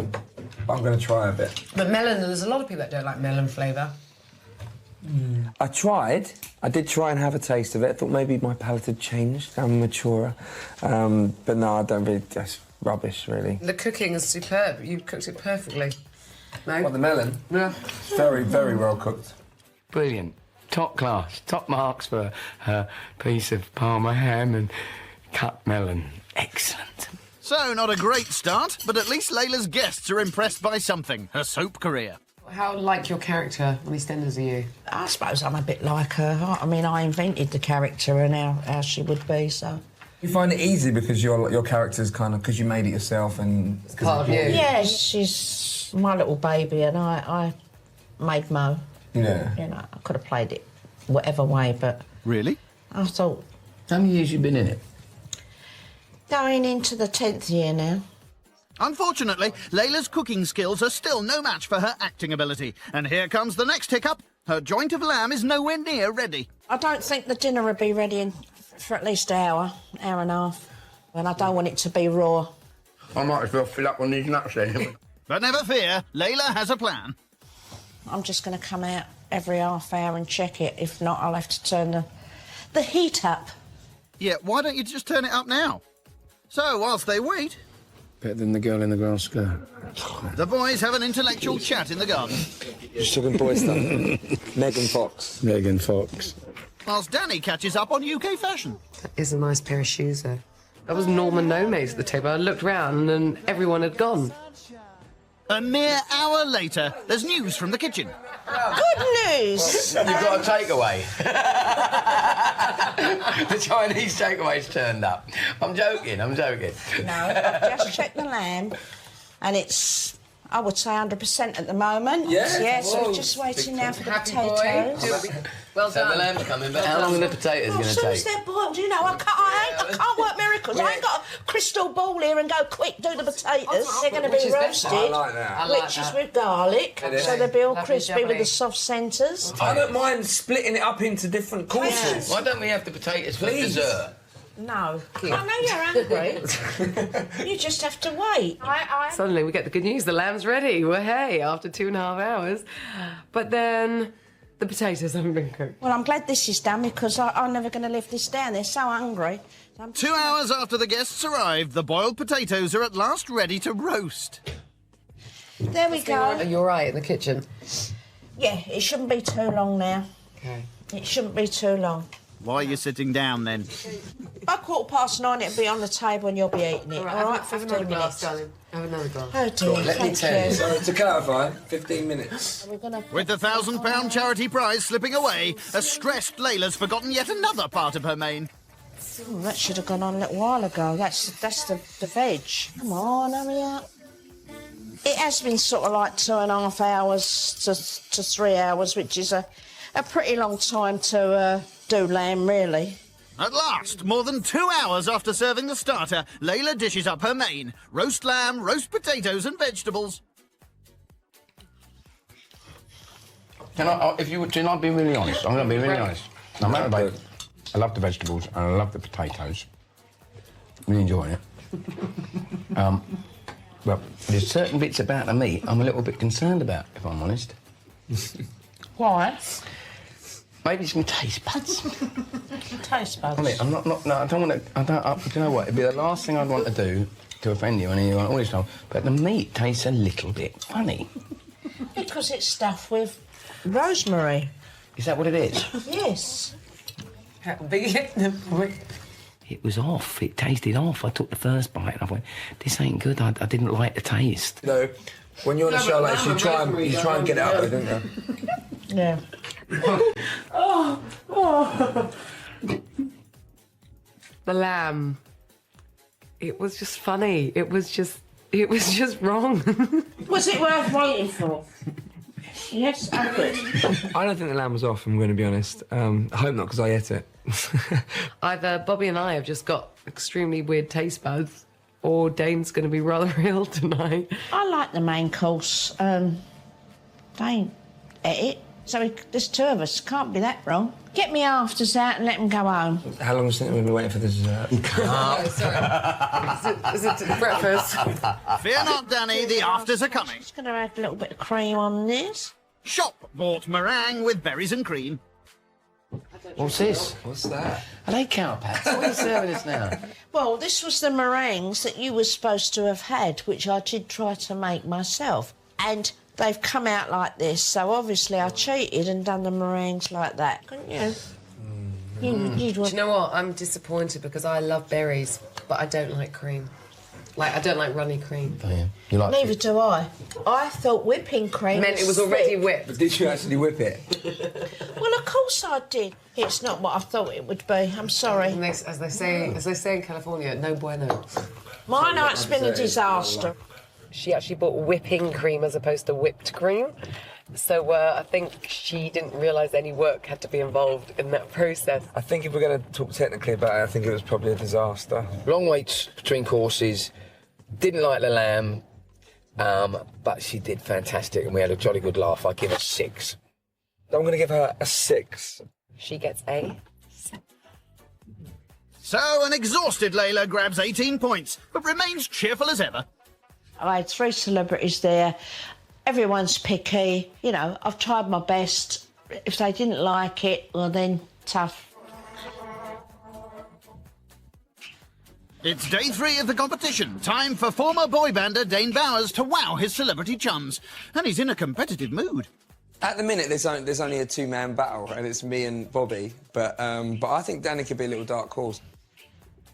but I'm going to try a bit. But melon, there's a lot of people that don't like melon flavour. I tried. I did try and have a taste of it. I thought maybe my palate had changed. I'm maturer. But no, I don't really... That's rubbish, really. The cooking is superb. You cooked it perfectly. No? What, the melon? Yeah. It's very, very well cooked. Brilliant. Top class. Top marks for a piece of Parma ham and cut melon. Excellent. So, not a great start, but at least Layla's guests are impressed by something, her soap career. How like your character on EastEnders are you? I suppose I'm a bit like her. I mean, I invented the character and how she would be, so... You find it easy because your character's kind of... because you made it yourself and... It's part of you. Yeah, she's my little baby and I made Mo. Yeah. You know, I could have played it whatever way, but... Really? I thought... How many years you been in it? Going into the 10th year now. Unfortunately, Layla's cooking skills are still no match for her acting ability. And here comes the next hiccup. Her joint of lamb is nowhere near ready. I don't think the dinner will be ready for at least an hour and a half. And I don't want it to be raw. I might as well fill up on these nuts then. But never fear, Layla has a plan. I'm just going to come out every half hour and check it. If not, I'll have to turn the heat up. Yeah, why don't you just turn it up now? So, whilst they wait... Better than the girl in the grass skirt. The boys have an intellectual chat in the garden. Just talking boy stuff. Megan Fox. Megan Fox. Whilst Danny catches up on UK fashion. That is a nice pair of shoes, though. That was Norman Nomays at the table. I looked round and everyone had gone. A mere hour later, there's news from the kitchen. Good news! You've got a takeaway. The Chinese takeaway's turned up. I'm joking. No, I've just checked the lamb and it's, I would say, 100% at the moment. Yeah? So we're just waiting now for the potatoes. Well So the lamb's coming, but how long are the potatoes going to As soon take? as they're boiled, you know, I can't work miracles. I ain't got a crystal ball here and go, quick, do the potatoes. They're going to be roasted, I like that. which is with garlic, so they'll be all crispy with the soft centres. I don't mind splitting it up into different courses. Why don't we have the potatoes for dessert? No. I know you're hungry. You just have to wait. Suddenly we get the good news, the lamb's ready. Well, hey, after 2.5 hours. But then the potatoes haven't been cooked. Well, I'm glad this is done because I'm never going to live this down. They're so hungry. 2 hours after the guests arrived, the boiled potatoes are at last ready to roast. There we go. Are you all right in the kitchen? Yeah, it shouldn't be too long now. Okay. It shouldn't be too long. Why are you sitting down then? By 9:15, it'll be on the table and you'll be eating it. All right, 15 minutes. darling. Have another glass. Oh dear, Let me thank tell you. you. So, to clarify, 15 minutes. We're gonna... With the £1,000 charity prize slipping away, a stressed Layla's forgotten yet another part of her main. That should have gone on a little while ago. That's the veg. Come on, hurry up. It has been sort of like 2.5 hours to 3 hours, which is a pretty long time to do lamb, really. At last, more than 2 hours after serving the starter, Layla dishes up her main. Roast lamb, roast potatoes and vegetables. Can I be really honest? I'm going to be really honest. I love the vegetables and I love the potatoes. Really enjoying it. Well, there's certain bits about the meat I'm a little bit concerned about, if I'm honest. Why? Maybe some taste buds. Taste buds. I mean, I'm not, no, I don't want to, do you know what? It'd be the last thing I'd want to do to offend you and anyone, all this stuff, but the meat tastes a little bit funny. Because it's stuffed with rosemary. Is that what it is? Yes. It was off. It tasted off. I took the first bite and I went, this ain't good. I didn't like the taste. You know, when you're on a show like this, you try and get it out there, don't you? Yeah. The lamb. It was just funny. It was just wrong. Was it worth waiting for? Yes, I could. I don't think the lamb was off, I'm going to be honest. I hope not, because I ate it. Either Bobby and I have just got extremely weird taste buds, or Dane's going to be rather ill tonight. I like the main course. Dane ate it. So there's 2 of us. Can't be that wrong. Get me afters out and let them go home. How long do you think we'll be waiting for the dessert? Oh, sorry. Is it breakfast? Fear not, Danny, the afters are coming. Just going to add a little bit of cream on this. Shop bought meringue with berries and cream. What's this? What's that? Are they cowpats? What are you serving us now? Well, this was the meringues that you were supposed to have had, which I did try to make myself. And they've come out like this, so obviously I cheated and done the meringues like that, couldn't you? Do you know what? I'm disappointed because I love berries, but I don't like cream. Like, I don't like runny cream. Oh, yeah. You like Neither do I. I thought whipping cream Meant it was already whipped. But did you actually whip it? Well, of course I did. It's not what I thought it would be. I'm sorry. And as they say in California, no bueno. My night's been a disaster. She actually bought whipping cream as opposed to whipped cream. So I think she didn't realise any work had to be involved in that process. I think if we're going to talk technically about it, I think it was probably a disaster. Long waits between courses. Didn't like the lamb, but she did fantastic, and we had a jolly good laugh. I give her 6. I'm going to give her a 6. She gets a. So an exhausted Layla grabs 18 points, but remains cheerful as ever. I had 3 celebrities there. Everyone's picky. You know, I've tried my best. If they didn't like it, well then, tough. It's day 3 of the competition. Time for former boy bander Dane Bowers to wow his celebrity chums. And he's in a competitive mood. At the minute, there's only a 2-man battle, and it's me and Bobby. But I think Danny could be a little dark horse.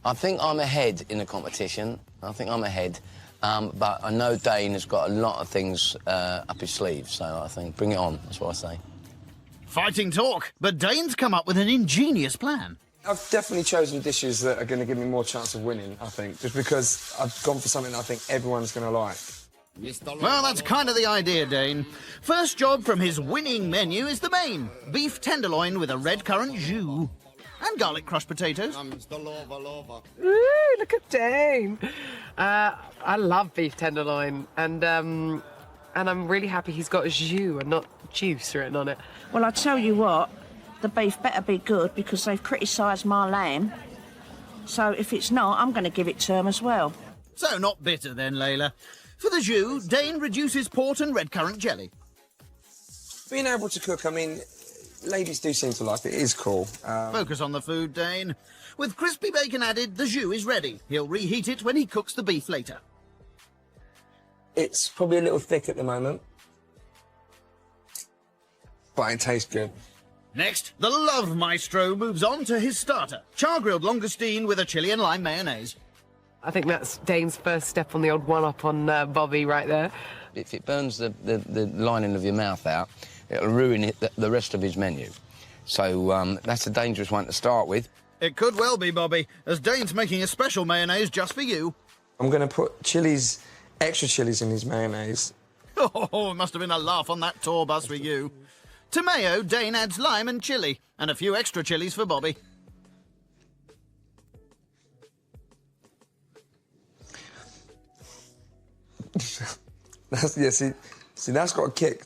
I think I'm ahead in the competition. I think I'm ahead. But I know Dane has got a lot of things up his sleeve, so I think bring it on, that's what I say. Fighting talk, but Dane's come up with an ingenious plan. I've definitely chosen dishes that are going to give me more chance of winning, I think, just because I've gone for something that I think everyone's going to like. Well, that's kind of the idea, Dane. First job from his winning menu is the main. Beef tenderloin with a red currant jus. And garlic crushed potatoes. Ooh, look at Dane. I love beef tenderloin, and I'm really happy he's got jus and not juice written on it. Well, I tell you what, the beef better be good because they've criticised my lamb. So if it's not, I'm going to give it to them as well. So not bitter then, Layla. For the jus, Dane reduces port and red currant jelly. Being able to cook, I mean, ladies do seem to like it. It is cool. Focus on the food, Dane. With crispy bacon added, the jus is ready. He'll reheat it when he cooks the beef later. It's probably a little thick at the moment, but it tastes good. Next, the love maestro moves on to his starter, char-grilled langoustine with a chili and lime mayonnaise. I think that's Dane's first step on the old one-up on Bobby right there. If it burns the lining of your mouth out, it'll ruin the rest of his menu. So that's a dangerous one to start with. It could well be, Bobby, as Dane's making a special mayonnaise just for you. I'm going to put extra chilies in his mayonnaise. Oh, it must have been a laugh on that tour bus for you. To mayo, Dane adds lime and chili, and a few extra chilies for Bobby. See, that's got a kick.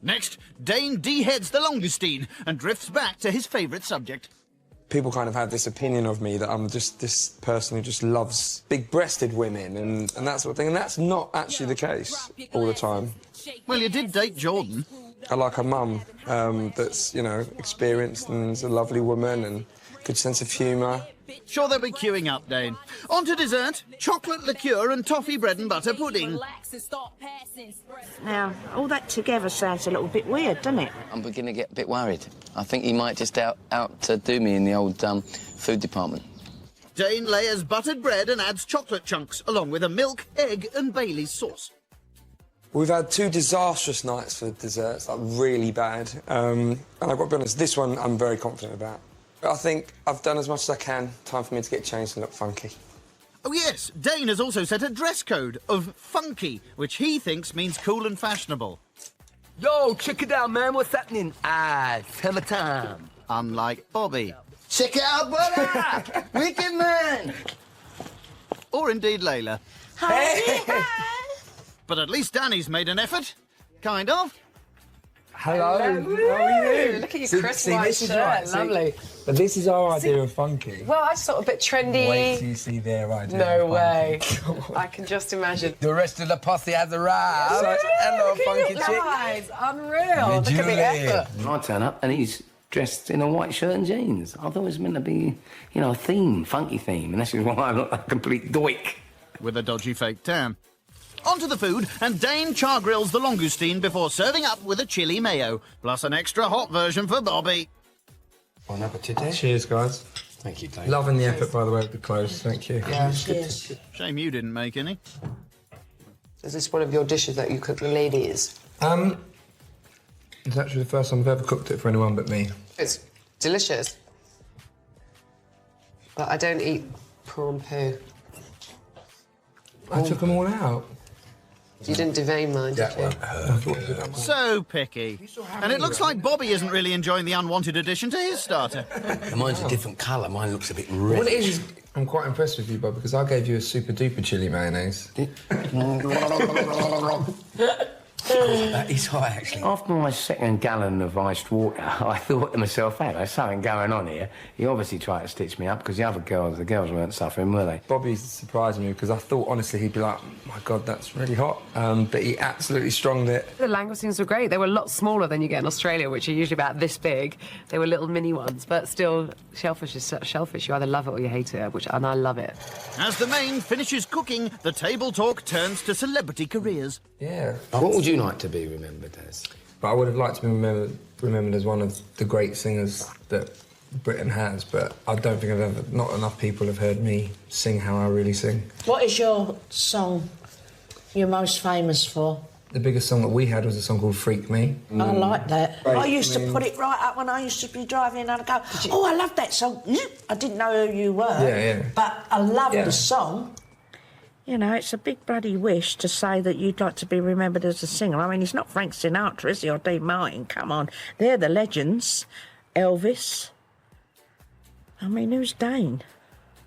Next, Dane deheads the langoustine and drifts back to his favourite subject. People kind of have this opinion of me that I'm just this person who just loves big-breasted women and that sort of thing, and that's not actually the case all the time. Well, you did date Jordan. I like a mum that's, you know, experienced and is a lovely woman and good sense of humour. Sure, they'll be queuing up, Dane. On to dessert, chocolate liqueur and toffee bread and butter pudding. Now, all that together sounds a little bit weird, doesn't it? I'm beginning to get a bit worried. I think he might just outdo me in the old food department. Dane layers buttered bread and adds chocolate chunks, along with a milk, egg and Bailey's sauce. We've had 2 disastrous nights for desserts, like really bad. And I've got to be honest, this one I'm very confident about. I think I've done as much as I can. Time for me to get changed and look funky. Oh, yes, Dane has also set a dress code of funky, which he thinks means cool and fashionable. Yo, check it out, man. What's happening? Summertime. Unlike Bobby. Check it out, brother. Wicked man. Or indeed Layla. Hey! But at least Danny's made an effort. Kind of. Hello. How are you? Look at your crisp white this is shirt. right. Lovely. But this is our idea of funky. Well, I just thought a bit trendy. Wait till you see their idea. No of way. funky. I can just imagine. The rest of the posse has arrived. So, hello, funky chick. Guys, unreal. Look at the effort. I turn up and he's dressed in a white shirt and jeans. I thought it was meant to be, you know, a theme, funky theme, and that's why I look like a complete doik. With a dodgy fake tan. Onto the food, and Dane char-grills the langoustine before serving up with a chili mayo, plus an extra hot version for Bobby. Bon appetit. Cheers, guys. Thank you, Dave. Loving the effort, by the way, with the clothes. Thank you. Yeah, cheers. Shame you didn't make any. Is this one of your dishes that you cook the ladies? It's actually the first time I've ever cooked it for anyone but me. It's delicious. But I don't eat prawn poo. I took them all out. You didn't devein mine, did you? So picky. And it looks like Bobby isn't really enjoying the unwanted addition to his starter. Mine's a different colour. Mine looks a bit red. What it is, I'm quite impressed with you, Bob, because I gave you a super duper chili mayonnaise. That is high, actually. After my second gallon of iced water, I thought to myself, hey, there's something going on here. He obviously tried to stitch me up because the girls weren't suffering, were they? Bobby's surprising me because I thought, honestly, he'd be like, my God, that's really hot. But he absolutely stronged it. The langoustines were great. They were a lot smaller than you get in Australia, which are usually about this big. They were little mini ones, but still, shellfish is shellfish. You either love it or you hate it, and I love it. As the main finishes cooking, the table talk turns to celebrity careers. Yeah. What would you like to be remembered as? But I would have liked to be remembered as one of the great singers that Britain has, but I don't think not enough people have heard me sing how I really sing. What is your song you're most famous for? The biggest song that we had was a song called Freak Me. I like that. Right, I used to put it right up when I used to be driving and I'd go, oh, I love that song. I didn't know who you were. Yeah. But I love the song. You know, it's a big bloody wish to say that you'd like to be remembered as a singer. I mean, he's not Frank Sinatra, is he, or Dean Martin? Come on. They're the legends. Elvis. I mean, who's Dane?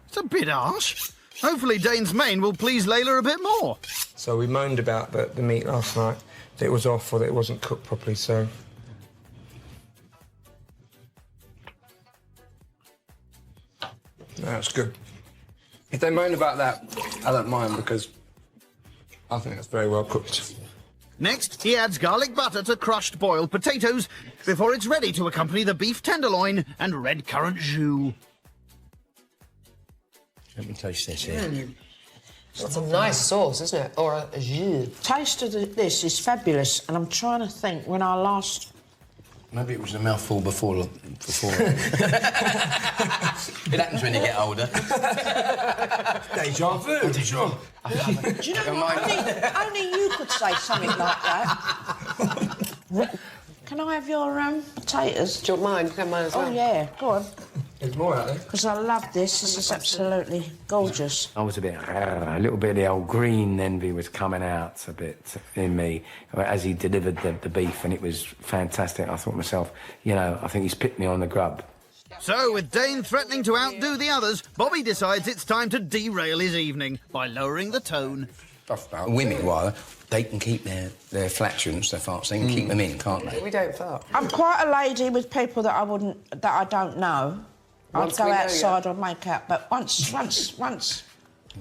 It's a bit harsh. Hopefully Dane's main will please Layla a bit more. So we moaned about the meat last night, that it was off or that it wasn't cooked properly, so... That's good. If they moan about that, I don't mind because I think it's very well cooked. Next, he adds garlic butter to crushed boiled potatoes before it's ready to accompany the beef tenderloin and red currant jus. Let me taste this here. It's a nice sauce, isn't it? Or a jus. Taste of this is fabulous, and I'm trying to think when I last... Maybe it was a mouthful before. It happens when you get older. Deja vu. Deja. Do you know what? Only you could say something like that. Can I have your potatoes? Do you want mine? Can mine as well? Oh, yeah. Go on. There's more out there. Because I love this. This is absolutely gorgeous. I was a little bit of the old green envy was coming out a bit in me as he delivered the beef, and it was fantastic. I thought to myself, you know, I think he's picked me on the grub. So, with Dane threatening to outdo the others, Bobby decides it's time to derail his evening by lowering the tone. Women, rather, they can keep their flatulence, their farts, they can keep them in, can't they? We don't fart. I'm quite a lady with people that I don't know. Once I'd we go know outside or make out, but once,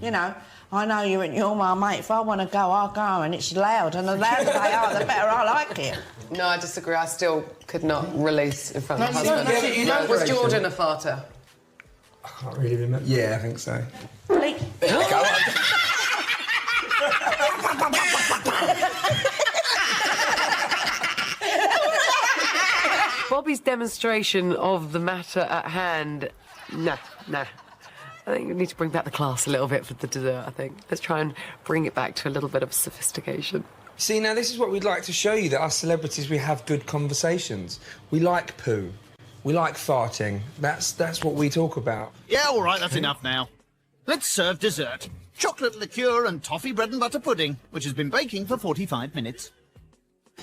you know, I know you and you're my mate. If I want to go, I'll go, and it's loud, and the louder they are, the better I like it. No, I disagree. I still could not release in front of my you don't husband. know, you don't Was release Jordan it. a farter? I can't really remember. Yeah, I think so. Bobby's demonstration of the matter at hand, nah. I think we need to bring back the class a little bit for the dessert, I think. Let's try and bring it back to a little bit of sophistication. See, now this is what we'd like to show you, that us celebrities, we have good conversations. We like poo. We like farting. That's what we talk about. Yeah, all right, that's enough now. Let's serve dessert. Chocolate liqueur and toffee bread and butter pudding, which has been baking for 45 minutes.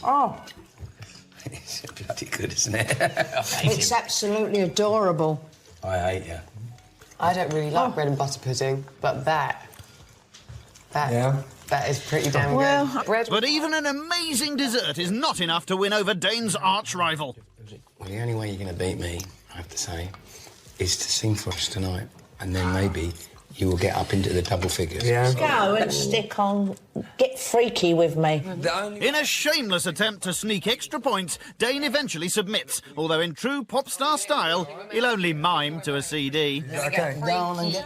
Oh, It's bloody good, isn't it? it's absolutely adorable. I hate you. I don't really like bread and butter pudding, but that is pretty damn good. Bread. But even an amazing dessert is not enough to win over Dane's arch rival. Well, the only way you're going to beat me, I have to say, is to sing for us tonight, and then maybe you will get up into the double figures. Yeah. Go and stick on, get freaky with me. In a shameless attempt to sneak extra points, Dane eventually submits, although in true pop star style, he'll only mime to a CD. Okay. Down and get...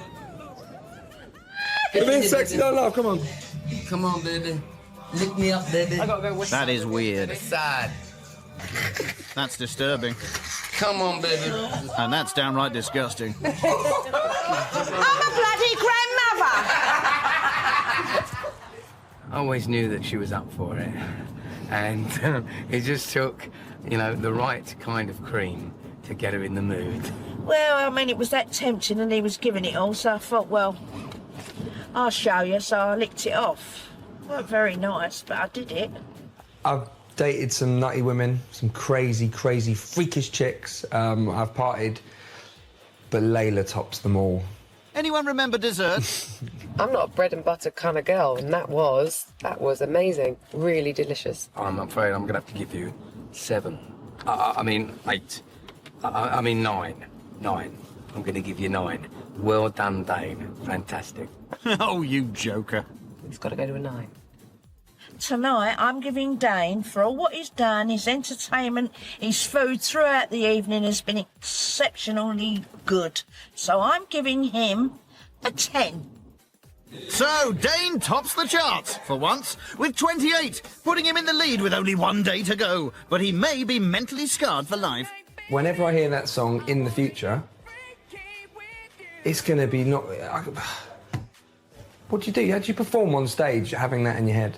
Come in, sexy, don't laugh, come on. Come on, baby. Lick me up, baby. That is weird. Side. That's disturbing. Come on, baby. And that's downright disgusting. I'm a bloody grandmother! I always knew that she was up for it. And it just took, you know, the right kind of cream to get her in the mood. Well, I mean, it was that tempting and he was giving it all, so I thought, well, I'll show you, so I licked it off. Weren't very nice, but I did it. I've dated some nutty women, some crazy, crazy, freakish chicks. I've partied, but Layla tops them all. Anyone remember dessert? I'm not a bread and butter kind of girl, and that was amazing. Really delicious. I'm afraid I'm going to have to give you 7. I mean 8. I mean 9. 9. I'm going to give you 9. Well done, Dane. Fantastic. Oh, you joker. It's got to go to a 9. Tonight, I'm giving Dane, for all what he's done, his entertainment, his food throughout the evening has been exceptionally good. So I'm giving him a 10. So, Dane tops the charts, for once, with 28, putting him in the lead with only 1 day to go. But he may be mentally scarred for life. Whenever I hear that song in the future, it's going to be not... What do you do? How do you perform on stage having that in your head?